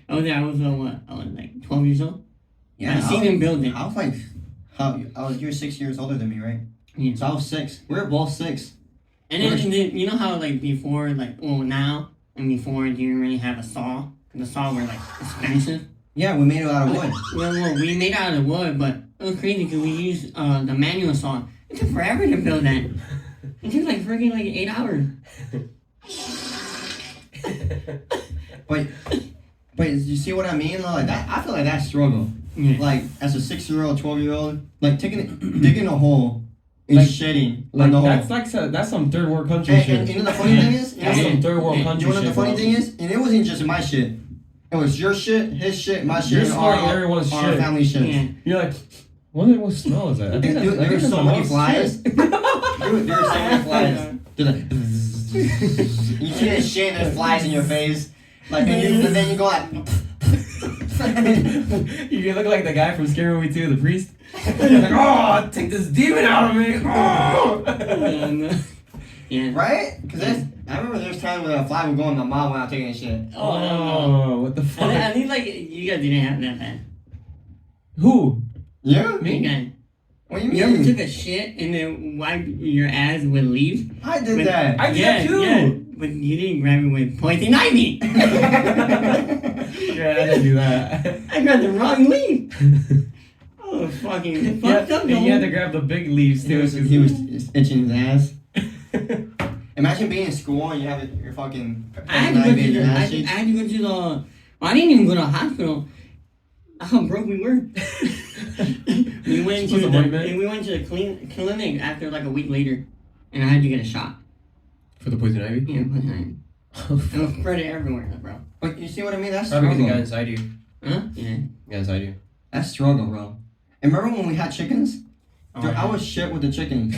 I was like 12 years old. Yeah, I seen them build it. I was like, you're 6 years older than me, right? Yeah. So I was 6. We were both 6. And then you know how like before now and before you didn't really have a saw. The saw were like expensive. Yeah, we made it out of wood. Well, we made it out of wood, but it was crazy because we used the manual saw. It took forever to build that. It took like freaking like 8 hours. But you see what I mean? Like that, I feel like that struggle. Yeah. Like as a 6-year-old, 12-year-old, like digging a hole and Like- shedding Like, on the that's hole. that's some third world country And shit. you know the funny thing is, That's some third world country you know what shit. the funny bro. thing is, and it wasn't just my shit. It was your shit, his shit, my shit, You're and smelling our everyone's shit. family shit. Yeah. You're like, what smell is that? I think Dude, there's so many flies. Dude, there's so many flies. They're like, you see that shit and there's flies in your face. Like, and then you go like, You look like the guy from Scary Movie 2, the priest. You're like, oh, take this demon out of me. Oh. Yeah. Right? Because I remember there's times when a fly would go on my mom when I was taking a shit. Oh, what the fuck? I think like you guys didn't have that bad. Who? Yeah? Me? You guys. What do you You ever mean? took a shit and then wiped your ass with leaves? I did But- that. I did that too. Yeah, but you didn't grab it with poison ivy. Yeah, I didn't do that. I grabbed the wrong leaf. Oh, fucking fucked up. And you had to grab the big leaves He too. was, 'cause- he was itching his ass. Imagine being in school and you have your fucking I had to go to in your the, ass cheeks. I had to go to the. Well, I didn't even go to the hospital. How broke we were. we went to What's the white man? we went to the clinic after like a week later, and I had to get a shot. For the poison ivy? Yeah, poison ivy. It was spread everywhere, bro. But you see what I mean? That's Probably because the guy struggle. inside you. Huh? Yeah. The guy inside you. That's struggle, bro. And remember when we had chickens? Oh, Dude, I yeah. was shit with the chickens.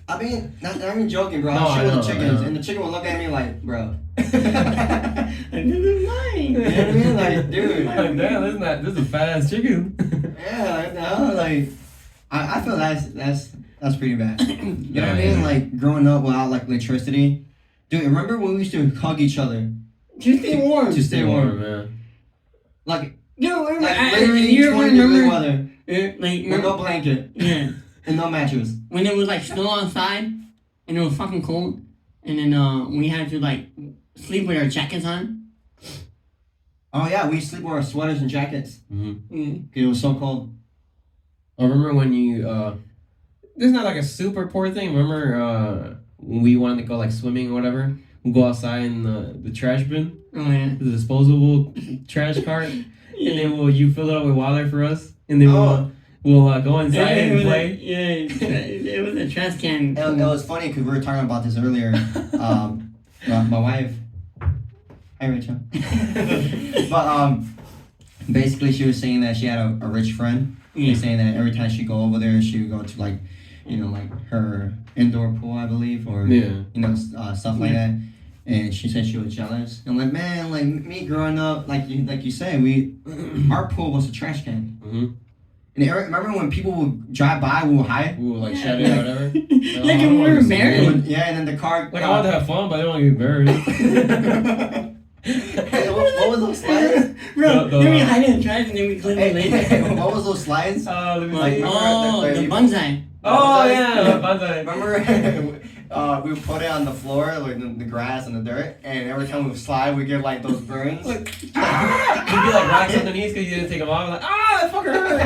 I mean, not even joking, bro. I No, was shit I with know, the I chickens, know. and the chicken would look at me like, bro. I didn't mind. You know what I mean? Like, dude. Like, damn, this is a fat ass chicken. Yeah, no, like, I feel that's pretty bad. You know what I Yeah. mean? Like, growing up without, like, electricity. Dude, remember when we used to hug each other? To stay warm. To stay warm. man. Like, Yo, remember, like I, literally you 20 degree remember? weather. Like, With remember? no blanket Yeah. and no mattress. When it was like snow outside and it was fucking cold, and then we had to like sleep with our jackets on. Oh, yeah, we sleep with our sweaters and jackets. Mm-hmm. Yeah. 'Cause it was so cold. I remember when you, this is not like a super poor thing. Remember when we wanted to go like swimming or whatever? We go outside in the trash bin, Oh yeah. the disposable trash cart, and then you fill it up with water for us, and then Oh. we'll go inside it and was play. it was a trash can. It was funny because we were talking about this earlier. My wife. Hi, Rachel. But basically she was saying that she had a rich friend. Yeah. And saying that every time she go over there, she would go to like, like her indoor pool, I believe, or Yeah. stuff like that. And she said she was jealous. I'm like, man, like me growing up, like you said, our pool was a trash can. Mm-hmm. And remember when people would drive by, we would hide. We will like Yeah. shout it or whatever. Like I when we wanna were see married. it. Yeah, and then the car. Like I want to have fun, but I don't want to get buried. Hey, what was those slides? Bro, The- then we hide in the trash and then we clean it later. Hey, what was those slides? Let me Like, see. remember Oh, the- the bonsai. Oh yeah, Yeah. bonsai. Remember, we would put it on the floor, like the grass and the dirt, and every time we would slide, we get like those burns. You'd be like rocks underneath because you didn't take them off. Like that fucker hurt.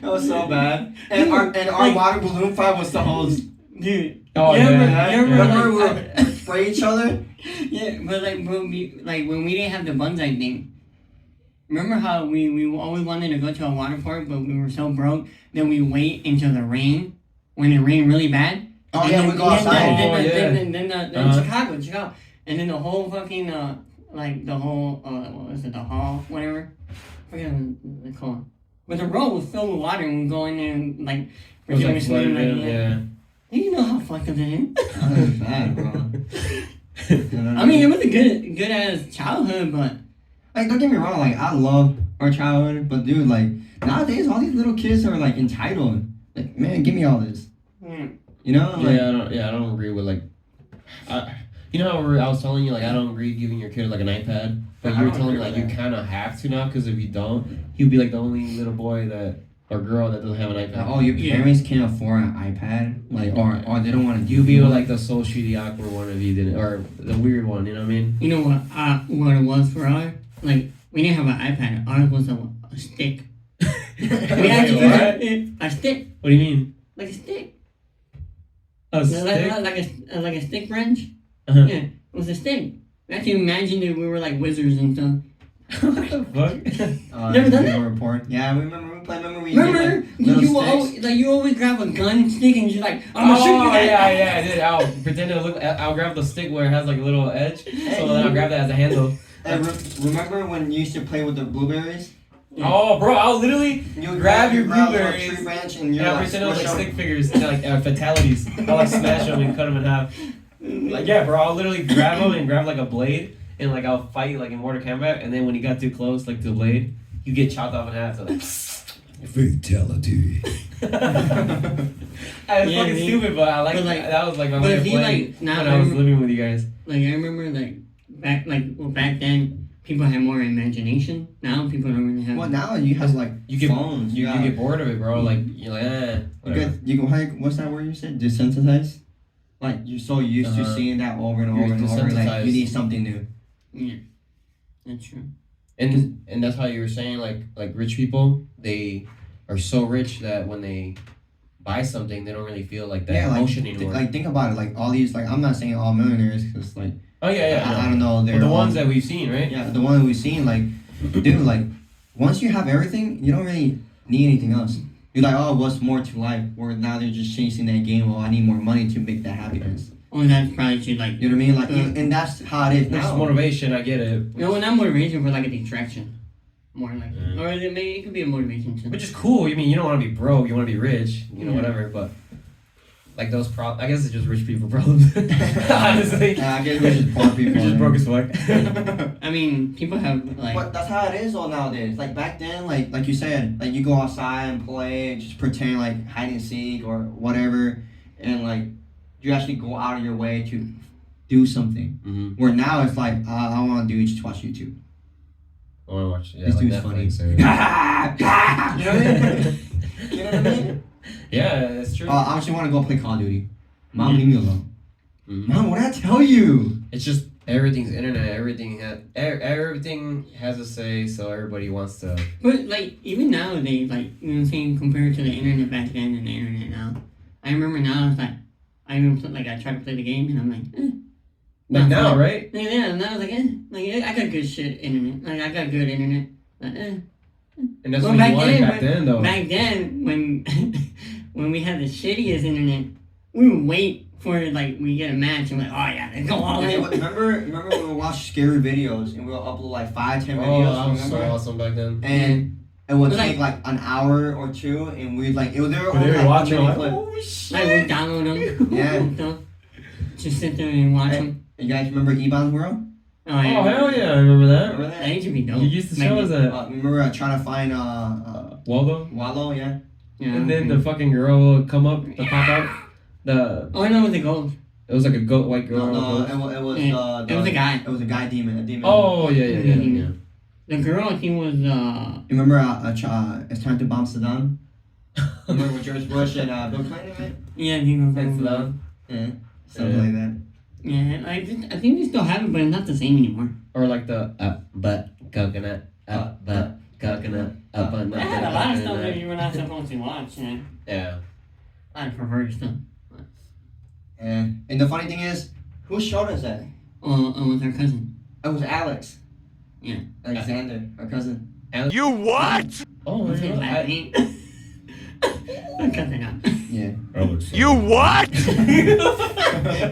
It was so bad. And our Like- water balloon fight was the hose. Dude. Oh, you yeah, ever, yeah, you ever, yeah. Remember we like, would spray each other? yeah, but like when we didn't have the bonsai thing. Remember how we always wanted to go to a water park, but we were so broke that we wait until the rain, when it rained really bad. Oh And yeah, then- we go outside. Then Chicago, and then the whole fucking like the whole what was it, the hall, whatever. I forget what they call it. But the road was filled with water, and we go in there and like It was pretend like we're swimming, flooded in, like, yeah. You know how fucked up it is. That was bad, bro. I mean, it was a good ass childhood, but Like, don't get me wrong, like, I love our childhood, but dude, like, nowadays, all these little kids are, like, entitled. Like, man, give me all this. You know? Like, I don't agree with like, you know how I was telling you like I don't agree giving your kid like an iPad, but I you were don't telling me agree like with you that. kind of have to now because if you don't, he'll be like the only little boy that or girl that doesn't have an iPad. oh, your Yeah. parents can't afford an iPad? Like, or they don't want to You'll be like the socially awkward one if you didn't, or the weird one. You know what I mean? you know what it was for ours? Like we didn't have an iPad. Ours was a stick. We had to Wait, use a stick, What do you mean? like a stick, A stick? like a stick wrench. Uh-huh. Yeah, it was a stick. I can imagine that we were like wizards and stuff. What the fuck? Never done that? Report. Yeah, remember we played. Remember we Remember, did, like, little you sticks? always grab a gun stick and you're like, I'm gonna shoot you. Oh guys. yeah, I did. I'll pretend to look. I'll grab the stick where it has like a little edge, so then I'll grab that as a handle. And remember when you used to play with the blueberries? Oh, bro, I'll literally You would grab your a little blueberries. tree branch and And you're I'll like, pretend it was like squish 'em. stick figures, like fatalities. I'll like smash them and cut them in half. Like, yeah, bro, I'll literally grab him and grab like a blade and like I'll fight like in Mortal Kombat, and then when he got too close, like to the blade, you get chopped off in half. So like, fatality. it's Yeah, fucking dude. stupid, but I like But, like- that was like my but way of he, playing like, now when I was remember- living with you guys. Like I remember, back then, people had more imagination. Now people don't really have. Well, now you have like You get phones. you get bored of it, bro. Like you're like, You whatever. get you go like what's that word you said? Desensitized. Like you're so used to Uh-huh. seeing that over and You're over and over. Like desensitized. you need something new. Yeah, that's true. And that's how you were saying like rich people, they are so rich that when they buy something, they don't really feel like that emotion anymore. Like think about it. Like all these, like I'm not saying all millionaires, because like oh yeah, I don't know. They're But the all- ones that we've seen, right? yeah, the one that we've seen, like dude, like once you have everything, you don't really need anything else. You're like, oh, what's more to life? Where now they're just chasing that game. Well, I need more money to make that happiness. Or that's probably should like. You know what I mean? Like, and that's how it is It's now. motivation, I get it. You know, when I'm motivation for like a distraction, more like, Yeah. or it could be a motivation too. Which is cool. I mean, you don't want to be broke, you want to be rich, you know, Yeah. whatever. But like those I guess it's just rich people problems. Honestly, I guess we're just poor people. we're just broke as fuck. I mean, people have like. But that's how it is all nowadays. Like back then, like you said, like you go outside and play, just pretend like hide and seek or whatever, and like you actually go out of your way to do something. Mm-hmm. Where now it's like I want to do just watch YouTube. I want to watch. Yeah, This like dude's funny. Netflix or- You know what I mean? You know what I mean? Yeah, that's true. I actually want to go play Call of Duty. Mom, leave me alone. Mhm. Mom, what did I tell you? It's just everything's internet. Everything has a say, so everybody wants to. But like even nowadays, like you know what I'm saying, compared to the internet back then and the internet now, I remember now it's like I even I try to play the game and I'm like, Like not now, fun. right? Yeah, and I was like, I got good shit internet. Like I got good internet. Like, And that's Well, what back you wanted then, back then, though. Back then, when when we had the shittiest internet, we would wait for like we get a match and like, oh yeah, let's go all in. Remember when we watched scary videos and we would upload like 5-10 Oh, videos? that was so remember? awesome back then. And it would But, take like an hour or two, and we'd like it was there. But they were watching, like, clip. oh shit. Like we download them. Yeah. So, just sit there and watch them. You guys remember Ebon's World? Oh Oh yeah. hell yeah, I remember that. Remember That that? used to be dope. You used to Back show us then. that. Remember trying to find Waldo. Wallow? Yeah. Yeah. And then the fucking girl would come up, the pop out. Oh, I know what the gold. It was like a goat, white girl. No, it was Yeah, it was a guy. It was a guy demon. A demon. Oh yeah, yeah, yeah, yeah. The girl, I think, was You remember It's Time to Bomb Saddam? Remember with George Bush and Bill Clinton, right? yeah, I think it was Thanks for that. Yeah. Something Yeah. like that. Yeah, I think they still have it, but it's not the same anymore. Or like the but coconut, but coconut, but They had a lot of stuff that you were not supposed to watch. Yeah, Yeah. a lot of perverted stuff. And the funny thing is, who showed us that? It was her cousin. It was Alex. Yeah. Alexander, our cousin. You what? Oh, What's his yeah. last name? Her cousin, yeah. Yeah. You what?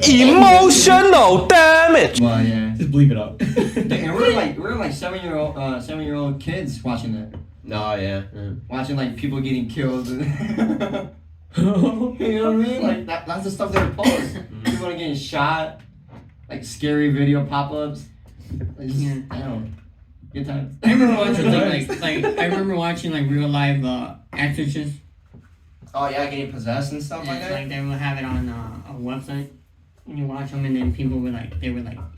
Emotional damage. Well, yeah. Just bleep it out. And we were like 7-year-old kids watching that. No, yeah. Watching like people getting killed. You know what I mean? Like that's the stuff they would post. People are getting shot. Like scary video pop-ups. Like, just, Yeah. I don't know. Good times. I remember watching I remember watching like real live exorcists. Oh yeah, getting possessed and stuff like And, that. like they would have it on a website, and you watch them, and then people would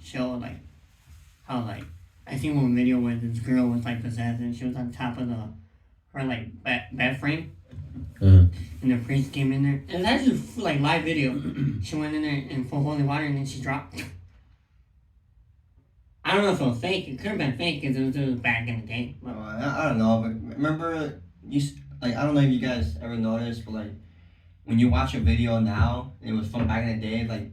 show like how like I think one video where this girl was like possessed, and she was on top of her like bed frame, Uh-huh. and the priest came in there, and that's just like live video. She went in there and full holy water, and then she dropped. I don't know if it was fake. It could have been fake because it was back in the day. But, I don't know, but remember I don't know if you guys ever noticed, but like when you watch a video now, and it was from back in the day, like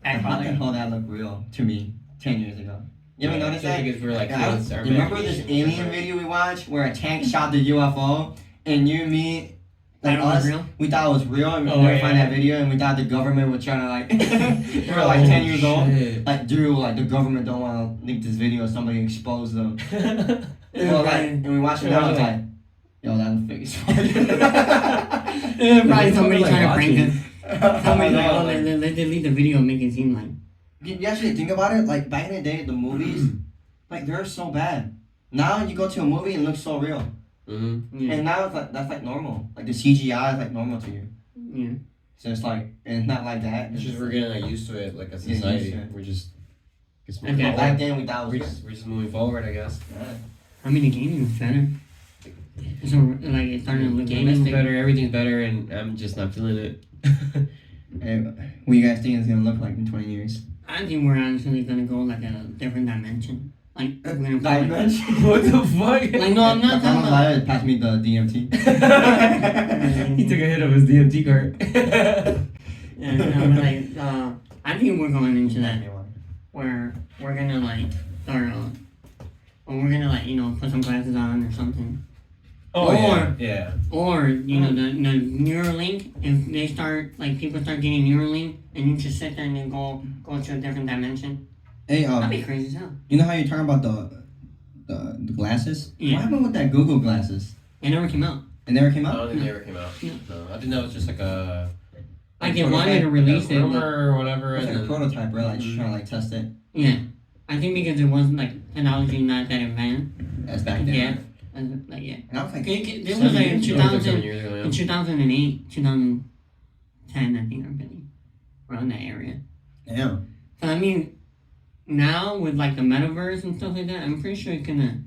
how the hell that look real to me 10 years ago. You ever notice that? Because we were like Yeah, kids. our you remember this imagination was alien different. video we watched where a tank shot the UFO, and you and me, like Thought it was us, real? we thought it was real, and we Oh, never yeah. find that video, and we thought the government was trying to like, we were like 10 years old, shit. like dude, like the government don't want to leak this video, somebody expose them. Well, like, and we watched it now, it's like, yo, that was fake as fuck. Probably somebody Like trying to prank watching. us. Somebody like, know, oh, let's delete the video and make it seem like. You actually think about it, like back in the day, the movies, like they're so bad. Now you go to a movie and it looks so real. Mm-hmm. And now it's like that's like normal. Like the CGI is like normal to you. Yeah. So it's like, and it's not like that. It's just we're getting like used to it, like a Getting used society. to it. We're just Okay. But back then we thought it was we're just moving forward, I guess. yeah. I mean, the gaming was better. So, like, it's starting to look Gaming's realistic. better, everything's better, and I'm just not feeling it. And what you guys think it's gonna look like in 20 years? I think we're honestly gonna go like a different dimension. Like, we're gonna play like, What the fuck? like, no, I'm not talking about. Liar, pass me the DMT. He took a hit of his DMT card. Yeah, no, but like, I think we're going into that where we're gonna like start, or we're gonna like, you know, put some glasses on or something. Oh, Or- yeah. Or, you know, the Neuralink, if they start, like, people start getting Neuralink, and you just sit there and then go to a different dimension. Hey, That'd be crazy as hell. you know how you're talking about the glasses? Yeah. What happened with that Google glasses? It never came out. It never came I out. don't think they ever came out. Yeah. No, I think that was just like a Like, they wanted to release it. rumor But, or whatever. It's like a and then- prototype, right? Like just trying to like test it. yeah. I think because it wasn't, like, technology not that advanced. That's back then. Yeah. Like, yeah. And I was like, It was like in It was like 7 2000, years ago, yeah. in 2008, 2010, I think, or maybe. Around that area. damn. So, I mean, now with, like, the metaverse and stuff like that, I'm pretty sure it's gonna...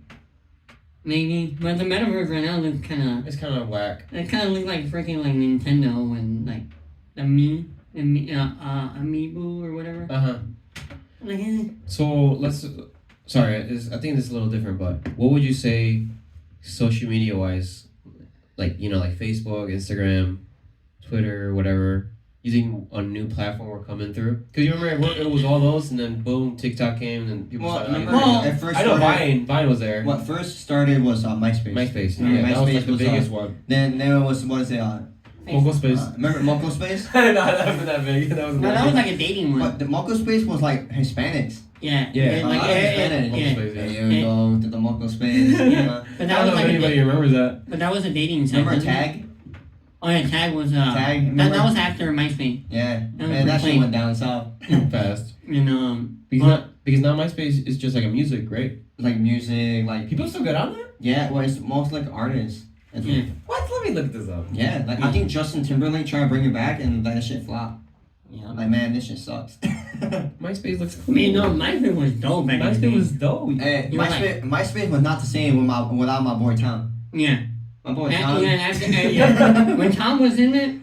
Maybe. But the metaverse right now looks kind of... It's kind of whack. It kind of looked like freaking like Nintendo when like the Amiibo or whatever. Uh-huh. Like, So let's. Sorry, I think this is a little different, but what would you say, social media wise, like like Facebook, Instagram, Twitter, whatever? You think a new platform we're coming through? Because you remember it was all those, and then boom, TikTok came, and then people Well, started. remember at first I know started, Vine was there. what first started was MySpace. MySpace, Remember yeah, that was MySpace like the was, biggest one. Then it was what is it? Moco Space. Remember Moco Space? No, that wasn't that big. That was. no, that was like a dating one. But the Moco Space was like Hispanics. Yeah. Yeah. A Like, lot of Hispanics. Moco yeah. Space, yeah. Hey, here we go to the Moco Space. Yeah. But I that don't was know if like a anybody remembers that. but that was a dating site. Remember wasn't it? Tag? Oh yeah, Tag was Tag, that remember? was after MySpace. Yeah. was Man, that shit pretty went down south. Fast. And Because now MySpace is just like a music, right? Like music, like People still get on there? yeah. Well, it's most like artists. It's- yeah. What? Let me look this up. Yeah, like I think Justin Timberlake tried to bring it back and that shit flopped. Yeah. Like man, this shit sucks. MySpace looks I cool. mean, no, MySpace was dope back in the MySpace day. was dope. Hey, You were MySpace was not the same without my boy Tom. Yeah. My boy And, Tom. yeah, when Tom was in it,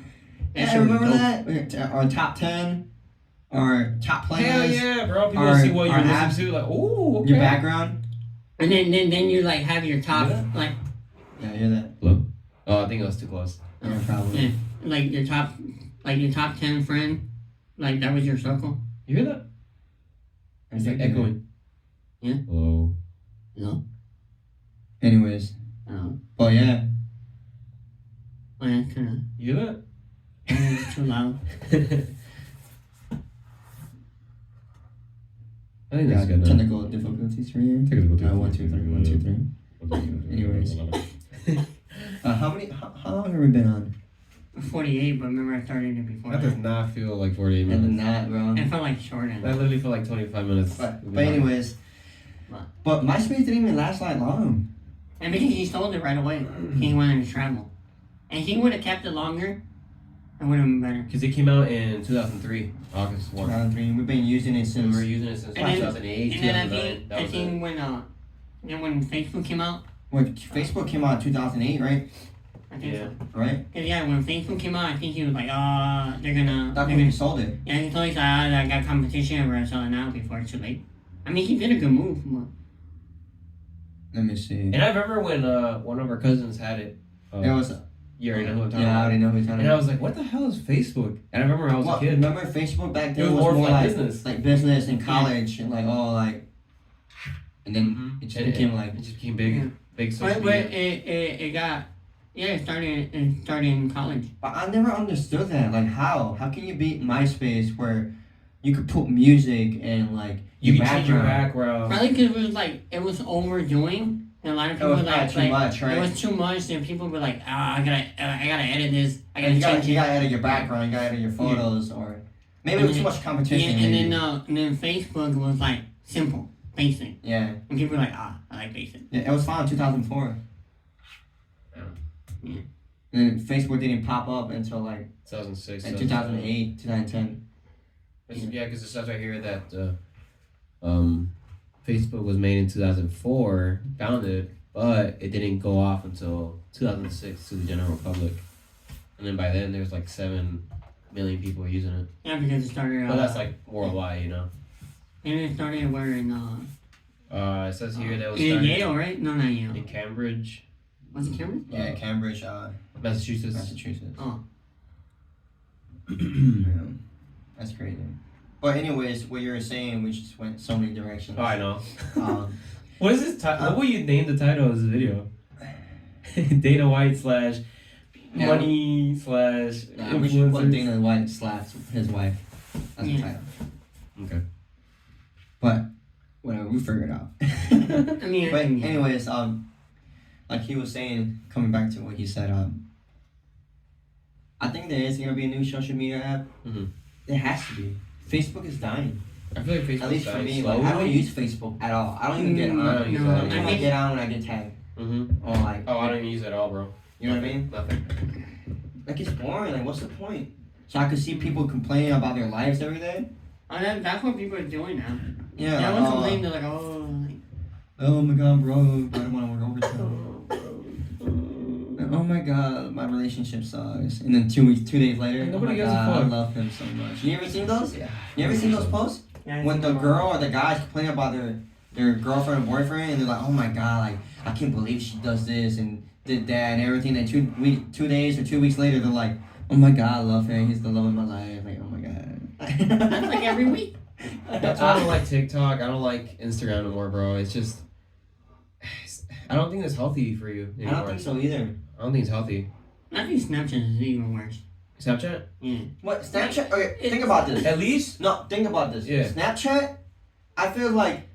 Yeah, shit was remember dope. that? Our top 10, our top players, Hell yeah, bro. People Our- see what you our listen apps, to. Like, ooh, okay. your background. And then you like have your top Yeah. like Yeah, hear that? Hello? Oh, I think it was too close. Yeah, probably. yeah, like your top 10 friend, like that was your circle. You hear that? It's like echoing. Yeah. Hello. No. Anyways, Oh, but yeah, that's kind of You hear that? it's too loud. I think yeah that's good now. technical difficulties for you. Technical difficulties. 1, 2, 3, 1, 2, 3. Anyways. How long have we been on? 48, but remember I started it before. That does not feel like 48 And then minutes. that, bro. It felt like shorter. That literally felt like 25 minutes. But anyways, What? but MySpace didn't even last that long. And because he sold it right away, he wanted to travel. And he would have kept it longer, it would have been better. Because it came out in 2003, August 1. 2003. We've been using it And since. we're using it since And then- 2008, And then I 2009. think That was it. when Facebook came out, When Facebook came out in 2008, right? I think Yeah. so. Right? Cause yeah, when Facebook came out, I think he was like, they're gonna. That's they're when he gonna sold it. yeah, he told us, I got competition, we're gonna sell it now before it's too late. I mean, he did a good move. But Let me see. And I remember when one of our cousins had it. It was. You already know who I'm talking Yeah, I about. already know who you're talking And I about. was like, what the hell is Facebook? And I remember I was Well, a kid. remember Facebook back It then was was more more like like business. like business and college and like all like, and then Mhm. it just And became like it just became big, Yeah. big social but media. it got, yeah, it started in college. But I never understood that. Like how? How can you beat MySpace where you could put music and like You your can change your background? background. Probably because it was overdoing And a lot of It people was like, too much, right? It was too much, and people were like, I gotta edit this. I And gotta you change gotta it. edit your background, you gotta edit your photos, or maybe it was too much Yeah, competition. and then Facebook was like simple, basic, Yeah. and people were like, I like basic. Yeah, it was found in 2004. Yeah. And then Facebook didn't pop up until like 2006. 2008, 2010. Yeah, because it says right here that Facebook was made in 2004, founded, but it didn't go off until 2006 to the general public. And then by then, there's like 7 million people using it. Yeah, because it started. But that's like worldwide, you know. And it started where in It says here that it was in started Yale, right? No, not Yale. in Cambridge, Was it Cambridge? Yeah, Cambridge, Massachusetts. Massachusetts. Oh. Yeah. That's crazy. But anyways, what you were saying, we just went so many directions. Oh, I know. Um, What is this title? What will you name the title of this video? Dana White slash money slash we should put influencers. Dana White slaps his wife as the title. Okay. But whatever, we figured it out. I mean, But anyways, like he was saying, coming back to what he said, I think there is gonna be a new social media app. Mhm. It has to be. Facebook is dying. I feel like Facebook. At least for me, like, I don't use Facebook at all. I don't even get on. I don't use No, that. I either. might get on when I get tagged. Mm-hmm. Or like, Oh, I don't even use it at all, bro. you know what I mean? Nothing. Like it's boring. Like, what's the point? So I could see people complaining about their lives every day. that's what people are doing now. Yeah. They Like, always complain. They're like, like, oh my god, bro, I don't want to work overtime. Oh my god, my relationship sucks. And then 2 days later, And oh nobody my gives a god, I fuck. love him so much. You ever seen those? Yeah. You ever seen those posts? yeah, When the it's- girl or the guys complain about their girlfriend or boyfriend, and they're like, oh my god, like I can't believe she does this and did that and everything. And 2 days or 2 weeks later, they're like, oh my god, I love him. He's the love of my life. Like, oh my god. That's like every week. That's why I don't like TikTok. I don't like Instagram no more, bro. It's just. I don't think it's healthy for you anymore. I don't think so either. I don't think it's healthy. I think Snapchat is even worse. Snapchat? Yeah. What Snapchat? Okay, think about this. At least. No, think about this. Yeah. Snapchat, I feel like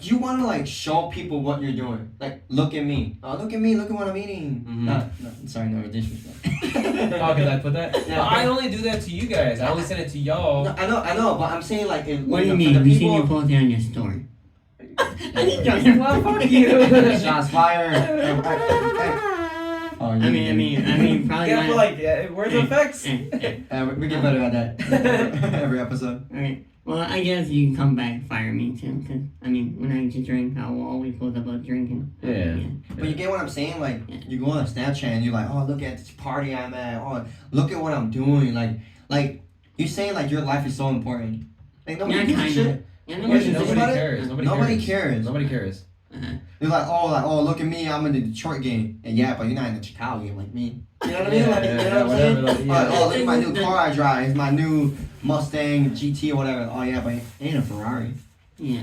you want to like show people what you're doing. Like, look at me. Oh, look at me. Look at what I'm eating. Mhm. No, sorry, no disrespect. Oh, because I put that? Yeah. No, I only do that to you guys. I only send it to y'all. No, I know, but I'm saying like, What do you for mean? the We seen people- you post it on your story. Well, fuck you. Shots fired. Oh, I mean, probably Yeah, not. but like, where's the effects? we get better at that every episode. Alright. Well, I guess you can come back, fire me too, because, I mean, when I get to drink, I will always post about drinking. Yeah. But you get what I'm saying? Like, you go on Snapchat and you're like, oh, look at this party I'm at. Oh, look at what I'm doing. Like you're saying like your life is so important. Like nobody Yeah, gives a kinda. shit. Yeah, Nobody nobody think about it? cares. Nobody cares. Nobody cares. They're like, oh, look at me. I'm in the Detroit game. And yeah, but you're not in the Chicago game like me. You know what I mean? Like, you know what I'm saying? whatever, like, Oh, look at my new car I drive. It's my new Mustang GT or whatever. Oh yeah, but it ain't a Ferrari. Yeah.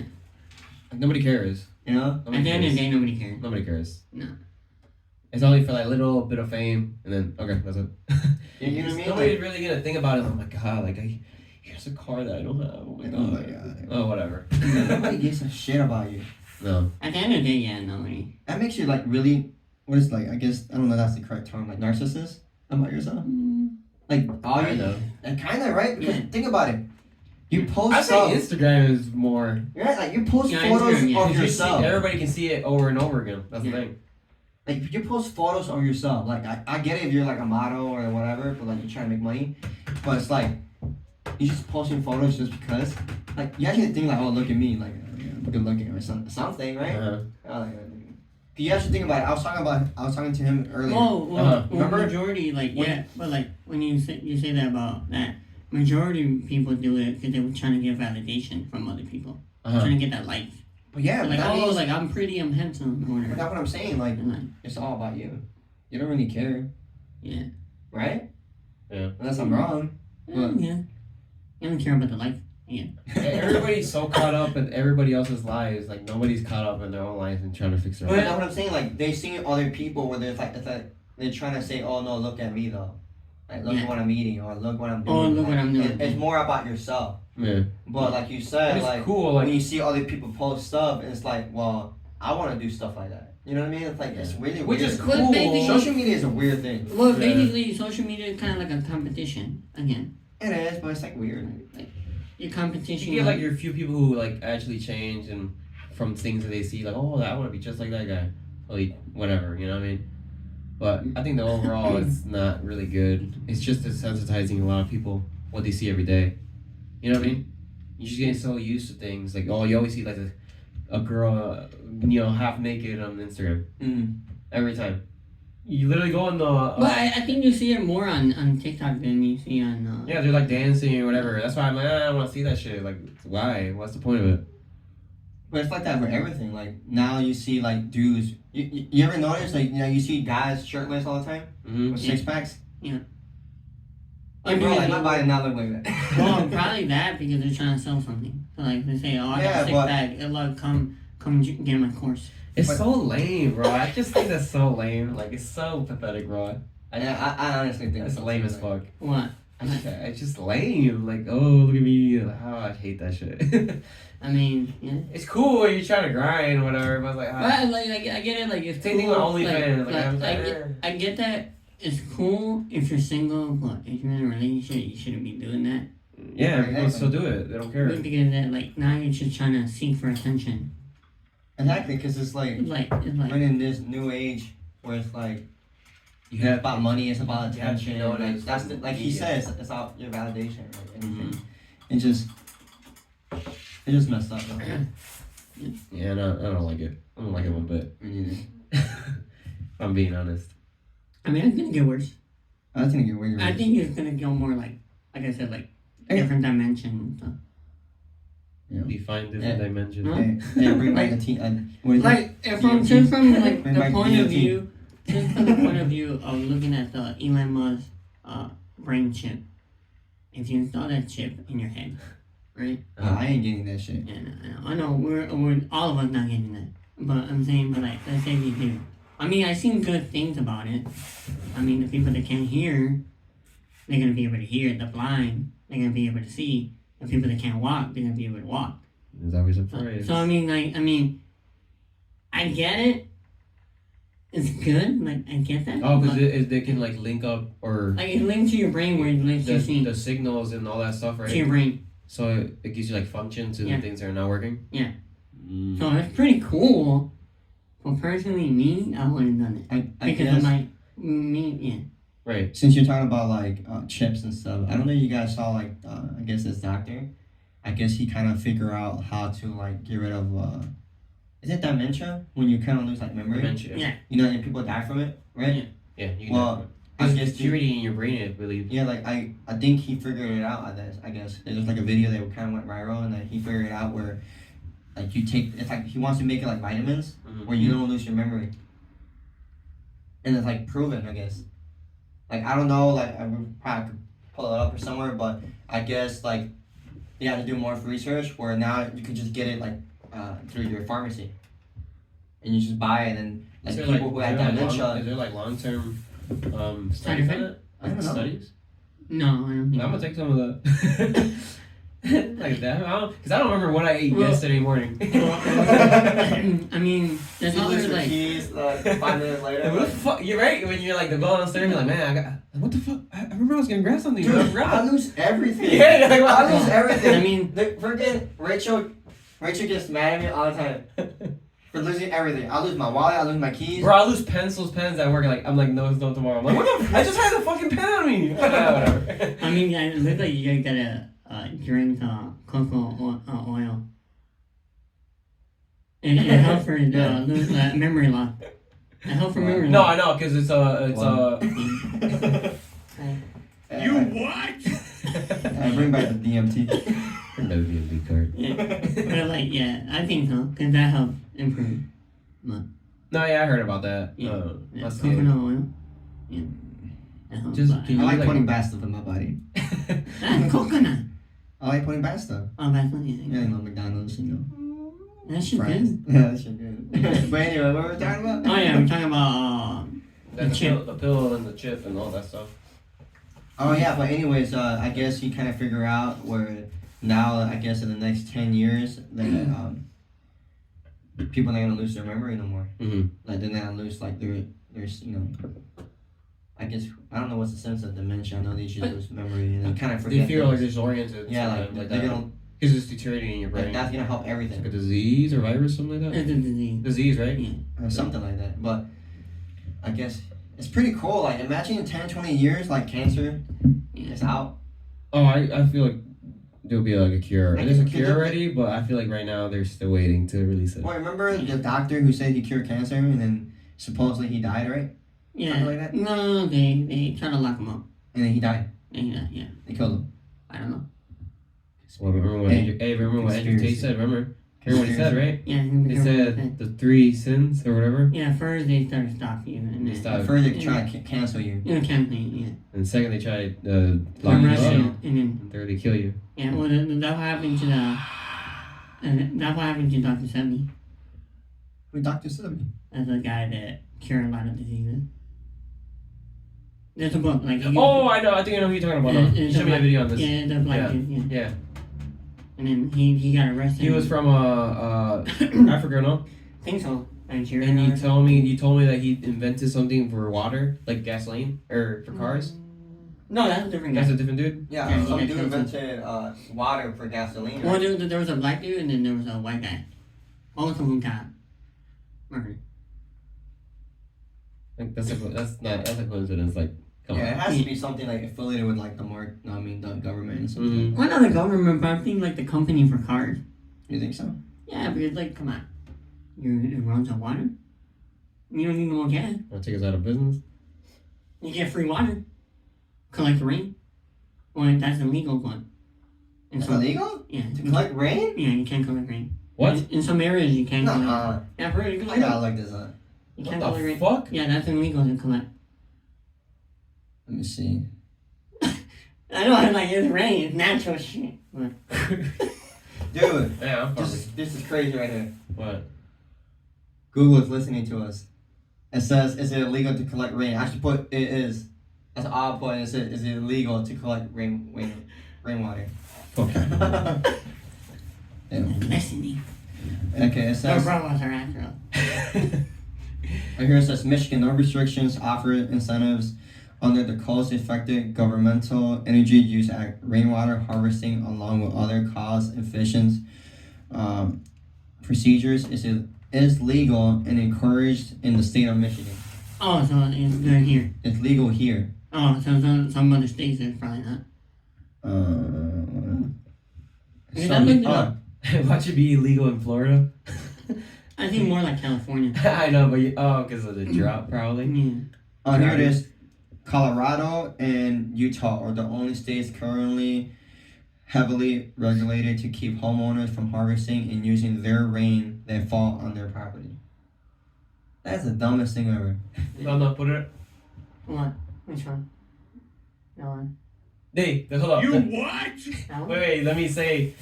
Like, nobody cares. You know? Nobody At the end of the cares. day, nobody cares. Nobody cares. No. It's only for like little bit of fame, and then okay, that's it. You know what I mean? Nobody's really gonna think about it. Oh my god, like here's a car that I don't have. Oh my god. Oh my God. Oh whatever. Nobody gives a shit about you. No. At the end of the day, yeah, nobody. That makes you like really, what is like, I guess, I don't know if that's the correct term, like narcissist about yourself? Like, all you Kinda. kind of, right? Because Yeah. think about it. You post I say stuff, Instagram is more. right? Like, you post Yeah, photos Instagram, yeah. of 'cause you see, yourself. everybody can see it over and over again. That's Yeah. the thing. Like, you post photos of yourself. Like, I get it if you're like a model or whatever, but like, you're trying to make money. But it's like, you just posting photos just because. Like, you actually think like, oh, look at me. Like, I'm good looking or something, right? Uh-huh. Oh, like, you actually think about it. I was talking to him earlier. Well, Remember? majority, like, When- yeah, but like, when you say that about that, majority of people do it because they were trying to get validation from other people. Uh-huh. Trying to get that like. But yeah, Like, that oh, means- like, I'm pretty, I'm handsome, or but whatever. that's what I'm saying. Like, And, like, it's all about you. You don't really care, yeah. right? Yeah. Unless I'm wrong. What? Yeah. You don't care about the life. Yeah. Everybody's so caught up in everybody else's lives. Like nobody's caught up in their own lives and trying to fix their But own. that's what I'm saying. Like, they see other people where it's like they're trying to say, oh no, look at me though. Like, look Yeah. at what I'm eating or look what I'm doing. Oh, look what Like, I'm doing. It's more about yourself. Yeah. But like you And said, it's like cool. Like when you see other people post stuff, it's like, well, I want to do stuff like that. You know what I mean? It's like it's really Which weird. is But cool. basically- Social media is a weird thing. Well, Yeah. basically, social media is kind of like a competition again. It is, but it's like weird. Your competition. You get like your few people who like actually change and from things that they see, like, oh, I want to be just like that guy. Like, whatever, you know what I mean? But I think that overall it's not really good. It's just desensitizing a lot of people what they see every day. You know what I mean? You're just getting so used to things. Like, oh, you always see like a girl, half naked on Instagram every time. You literally go on the. But I think you see it more on TikTok than you see on. Yeah, they're like dancing or whatever. That's why I'm like, I don't want to see that shit. Like, why? What's the point of it? But it's like that for everything. Like now you see like dudes. You ever notice like you see guys shirtless all the time with Yeah. 6-packs? Yeah. Like bro, like my body not look like that. Well, probably that because they're trying to sell something. So like they say, oh, I got Yeah, a six but- bag. Look, come get my course. It's But- so lame, bro. I just think that's so lame. Like, it's so pathetic, bro. I honestly think That's it's lame as fuck. What? It's just lame. Like, oh, look at me. How I hate that shit. I mean, yeah. It's cool when you're trying to grind or whatever, but it's like, But like I get it. Like it's Same thing cool, with OnlyFans, like, I'm I like, I get that. It's cool if you're single, but if you're in a relationship, you shouldn't be doing that. yeah, Right, people still do it. They don't care. Because that, like, now you're just trying to seek for attention. Exactly, because it's like It's like we're in this new age where it's like You it's have about money, it's about you have to attention. know Like that that's the, like he media. says, it's about your validation, like anything. Mhm. It just messed up. Bro. Yeah, no, I don't like it. I don't like it one bit. Me neither. If I'm being honest. I mean, it's gonna get worse. I think you're weird. I think it's gonna go more like I said, like different dimension and stuff. Define different dimensions. Huh? Yeah, bring back the team. What is it? Like if from just from like Bring the back point of DMT. view, just from the point of view of looking at the Elon Musk brain chip. If you install that chip in your head, right? I ain't getting that shit. Yeah, I know we're all of us not getting that, but I'm saying, but like let's say we do. I mean, I've seen good things about it. I mean, the people that can't hear, they're gonna be able to hear. The blind, they're gonna be able to see. The people that can't walk, they're gonna be able to walk. There's always a phrase. So I mean, I get it. It's good. Like I get that. Oh, because but, they can like link up or like it links to your brain where it links to your seeing the signals and all that stuff, to your right? brain. So it gives you like functions and Yeah. things that are not working. Yeah. Mm. So it's pretty cool. But personally, me, I wouldn't have done it I because guess, of my yeah. Right. since you're talking about like chips and stuff, I don't know if you guys saw like I guess this doctor. I guess he kind of figure out how to like get rid of is it dementia when you kind of lose like memory? Dementia. Yeah. You know, and people die from it, right? Yeah. You can Well, I There's guess security in your brain, I believe. yeah, like I think he figured it out. I guess there's like a video that kind of went viral, and that he figured it out where like you take it's like he wants to make it like vitamins Mhm. where you don't lose your memory, and it's like proven. I guess like I don't know, like I would probably could pull it up or somewhere, but I guess like they had to do more research where now you could just get it like through your pharmacy, and you just buy it, and like Is there, people who had dementia. is there like long-term Side studies on effect? it? I don't know. Studies? No, I don't think. I'm gonna take some of that. Like that, because I don't remember what I ate Well- yesterday morning. I mean, there's You lose other your like. keys 5 minutes later. What the fuck? You're right. When you're like going downstairs, you're like, man, I got. What the fuck? I remember I was gonna grab something. but I Dude, forgot. I lose everything. Yeah, you're like, what? I lose everything. I mean, The freaking Rachel gets mad at me all the time for losing everything. I lose my wallet, I lose my keys. Bro, I lose pencils, pens at work. Like I'm like, no, it's not tomorrow. I'm like, what the? I just had a fucking pen on me. Whatever. I mean, it looks like you gotta drink cocoa oil. It helps for lose memory loss. It helps for memory No, loss. I know, cause it's You what? I bring back the DMT. That would be a big card. Yeah. But like, yeah, I think so, because that helps improve. No, yeah, I heard about that. Yeah. Yeah, That's coconut oil. Yeah. That helps. Just but- can I you like like? putting bad stuff in my body. Coconut. I like putting bad stuff. Oh, that's funny. Yeah, you know, McDonald's, you know. That shit Fries. good. Yeah, that shit good. But anyway, what were we talking about? Oh yeah, we're talking about the chip. pill and the chip and all that stuff. Oh yeah, but anyways, I guess you kind of figure out where now, I guess in the next 10 years, that people not gonna lose their memory no more. Mm-hmm. Like they're not gonna lose like their I guess I don't know what's the sense of dementia. I know they should lose memory and they kind of forget. They feel like things. disoriented. Yeah, like they're that. gonna. Because it's deteriorating in your brain. Like, that's gonna help everything. Like a disease or virus, something like that. It's a disease. Disease, right? Yeah. Or something like that. But I guess it's pretty cool. Like imagine in 10, 20 years, like cancer is out. Oh, I feel like there'll be like a cure. Like, There's a cure already, but I feel like right now they're still waiting to release it. Well, remember the doctor who said he cured cancer and then supposedly he died, right? Yeah. Something like that? No, they tried to lock him up. And then he died. Yeah. They killed him. I don't know. Well, remember what remember what Andrew Tate said? Remember what he said, right? Yeah. He said the 3 sins or whatever. Yeah, first they started to stop you, and then First they try to cancel you. campaign, yeah. And second, they tried lock you Arrest up. you, and then And third, they kill you. yeah. Well, that's what happened to that's what happened to Dr. Sebi. Who Dr. Sebi? As a guy that cured a lot of diseases. There's a book like. Oh, I know. I think I know who you're talking about. You showed me a video on this. Yeah, the black dude. Yeah. And then he got arrested. He was from Africa, no? I think so. Nigeria. And you told me that he invented something for water, like gasoline or for cars. No, that's a different guy. That's a different dude. Yeah, Yeah, some yeah, dude yeah. invented water for gasoline. Well, Right? there was a black dude and then there was a white guy. Both of them got murdered. Like that's a coincidence. Like, come Yeah, it on. has to be something like affiliated with like the the government and something. Mhm. Well, not the government, but I think like the company for cars. You think so? Yeah, because like, come on, it runs on water. You don't need no more gas. Want to take us out of business? You get free water. Collect rain. Well, that's illegal, but It's illegal yeah, to collect rain? Yeah, you can't collect rain. What? In some areas, you can collect. Nuh-uh. Yeah, for you I gotta look this up. You What can't the collect rain. fuck? Yeah, that's illegal to collect. Let me see. I know, I'm like, it's rain, it's natural shit. But Dude, Yeah, I'm this is crazy right here. What? Google is listening to us. It says, is it illegal to collect rain? I should put, it is. That's an odd point. It says, is it illegal to collect rainwater? Fuck. Yeah. listening. Okay, it Our says, brothers are after us. right here it says, Michigan, no restrictions, offer incentives under the cost-effective Governmental Energy Use Act. Rainwater harvesting, along with other cost-efficient procedures, is legal and encouraged in the state of Michigan. Oh, so it's good here. It's legal here. Oh, so some other states is probably not. Is that like the- Watch it be illegal in Florida. I think more like California. I know, but because of the drought, probably. Yeah. Here it is. Colorado and Utah are the only states currently heavily regulated to keep homeowners from harvesting and using their rain that fall on their property. That's the dumbest thing ever. No, put it. What? Which one? That one. Hey, hold up. what? That one? Wait, let me say,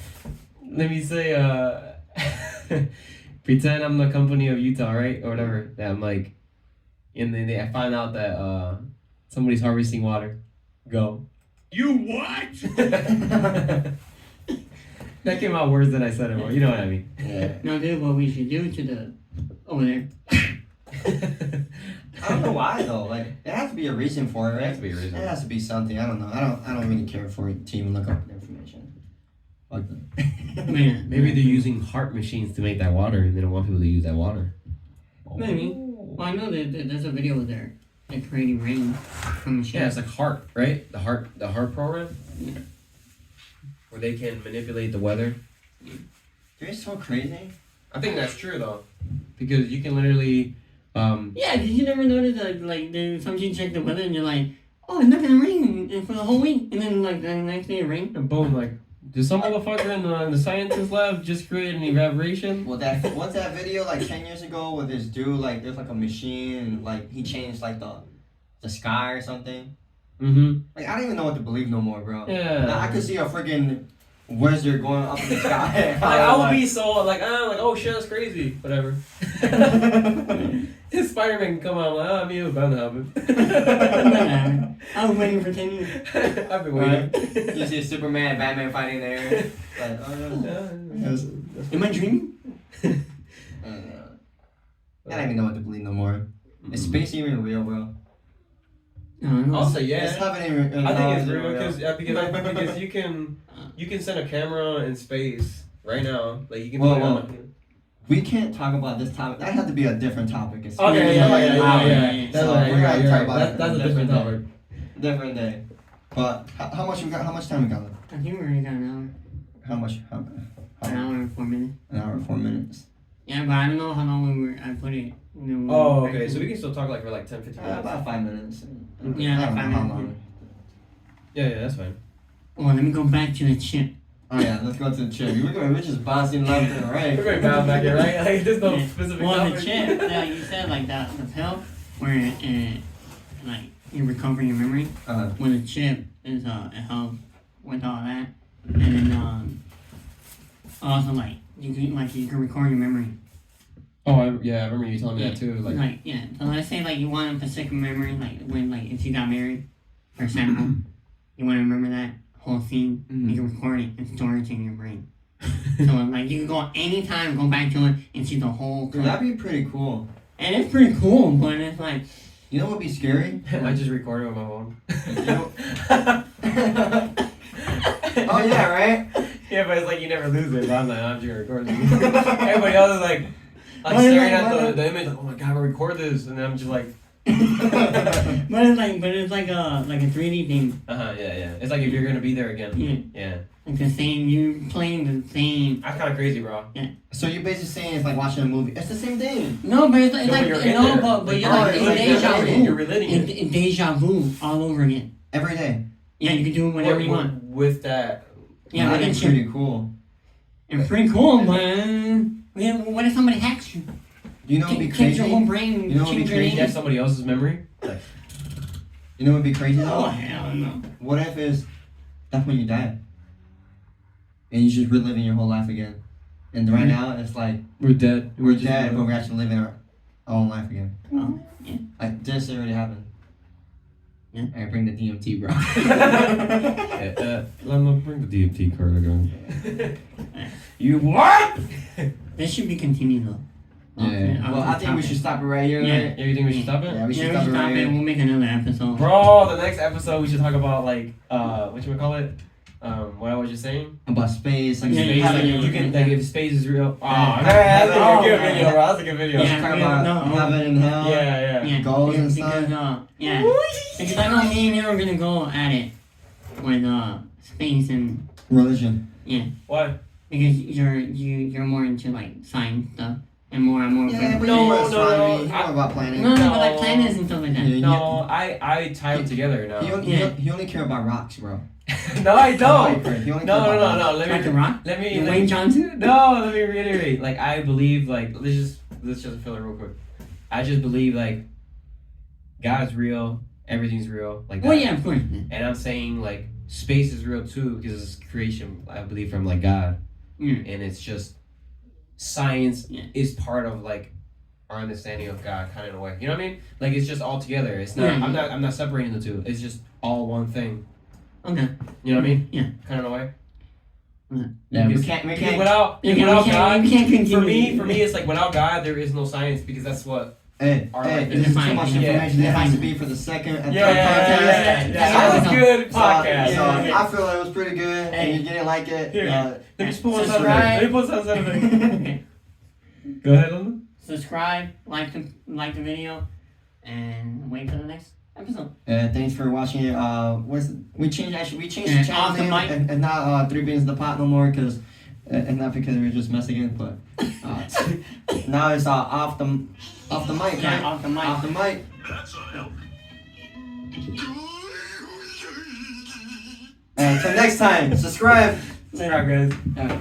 pretend I'm the company of Utah, right? Or whatever. That I'm like, and then I find out that somebody's harvesting water. Go. You what? That came out worse than I said it was. You know what I mean? Yeah. No, dude, what we should do to the over there. I don't know why though. Like there has to be a reason for it, right? There has to be a reason. There has to be something. I don't know. I don't really care for it to even look up the information. Fuck them. Man, Maybe they're using heart machines to make that water, and they don't want people to use that water. Maybe. Well, I know that there's a video there. They're creating rain from machines. Yeah, it's like heart, right? The heart program, where they can manipulate the weather. They're so crazy. I think that's true though, because you can literally. Yeah, did you never notice that like sometimes you check the weather and you're like, oh, it's not gonna rain for the whole week, and then like the next day it rained. And boom, like, did some motherfucker in the scientist lab just create an evaporation? Well, what's that video like 10 years ago with this dude? Like, there's like a machine, and, like he changed like the sky or something. Mm-hmm. Like, I don't even know what to believe no more, bro. Yeah. Now, I could see a freaking wizard going up in the sky. Like, I would be so like oh shit, that's crazy. Whatever. If Spider-Man can come out, I'm like, I mean, it was bound to happen. I was waiting for 10 years. I've been waiting. You see Superman and Batman fighting there. Like, oh no. Am I dreaming? I don't even know what to believe no more. Is space even real, bro? I'll say yeah. It's not even. I think it's real because you can send a camera in space right now. Like you can. Well, we can't talk about this topic. That had to be a different topic. It's Okay, yeah. That's all. We're gonna talk about it. That's a different topic. Different day. But how much we got? How much time we got left? I think we already got an hour. How much? An hour and 4 minutes. An hour and 4 minutes. Yeah, but I don't know how long I put it. Oh, okay. So we can still talk like for like 10, 15 minutes. About 5 minutes. Yeah, I don't know 5 how minutes. long. Yeah, that's fine. Oh, let me go back to the chip. Oh yeah, let's go to the chip. We're just bouncing left and right. We're going down back here, right? Like there's no specific Well, topic. the chip that you said, like the pill, where like you recover your memory. Well, the chip is it helps with all that, and then also like you can record your memory. Oh, I remember you telling me that too. Like yeah. So let's say like you want a specific memory, like when like if you got married, for example, you want to remember that whole scene, you can record it and store it in your brain. So like you can go anytime, go back to it and see the whole. Dude, that'd be pretty cool. And it's pretty cool, but it's like. You know what would be scary? I just recorded with my phone. Oh yeah, right? Yeah, but it's like you never lose it. But I'm like, I'm just gonna record this. Everybody else is like staring at the image, like, oh my god, I record this, and then I'm just like. but it's like a 3D thing. Yeah. It's like if you're gonna be there again. Yeah. Like the same, you playing the same. That's kind of crazy, bro. Yeah. So you're basically saying it's like watching a movie. It's the same thing. No, but it's like but you're like in deja vu. You're reliving it. In deja vu all over again. Every day. Yeah, you can do it whenever you want. With that. Yeah, that'd be pretty cool. It's pretty cool, but what if somebody hacks you? You know what'd be crazy? Change your whole brain. You know what'd be crazy? You have somebody else's memory. Like, you know what'd be crazy though? Oh hell no. What if that's when you die? And you're just reliving your whole life again. And right now it's like we're dead. We're dead, but we're actually living our own life again. Oh, yeah. Like this already happened. Yeah. I bring the DMT, bro. Let me bring the DMT card again. You what? This should be continued though. Yeah. Well, I think we should stop it right here. Yeah. Right? Yeah, you think we should stop it? Yeah, we should stop stop it right it. here. We'll make another episode. Bro, the next episode we should talk about like whatchamacallit? What I was just saying? About space, like Space, space. like, you can like if space is real. Oh, Yeah. man, that's a good video, bro. That's a good video. Yeah. Talk about heaven and hell. Yeah. Goals and because, stuff. Because I know me and you are gonna go at it with space and Religion. yeah. Why? Because you're more into like science stuff and more. Yeah, but No, you know astronomy. no, You know about planets. No, but like planets and stuff like that. Yeah. No, I tie them together now. He only care about rocks, bro. No, I don't. He only care No. about rocks. Like the Rock? Let me. Dwayne Johnson? No, let me reiterate. Like I believe, like let's just fill it real quick. I just believe like God's real, everything's real, like that. Well, yeah, of course. And I'm saying like space is real too because it's creation. I believe from like God, and it's just science is part of like our understanding of God, kind of in a way. You know what I mean? Like it's just all together. It's not. Yeah. I'm not separating the two. It's just all one thing. Okay. You know what I mean? Yeah. Kind of in a way. Yeah, we Because can't. without we God, can't continue. for me, it's like without God, there is no science because that's what. Hey, this is too much information. It has to be for the second and third podcast. That was good podcast. So I feel like it was pretty good, and you didn't like it. Let me put subscribe. something. Go ahead, Linda. Subscribe, like the video, and wait for the next episode. Thanks for watching it. We changed the channel Off the name mic. and not 3 Beans the Pot no more because and not because we were just messing it, but now it's off the mic. Yeah, Right? off the mic. Off the mic. And until next time, subscribe. Subscribe, guys.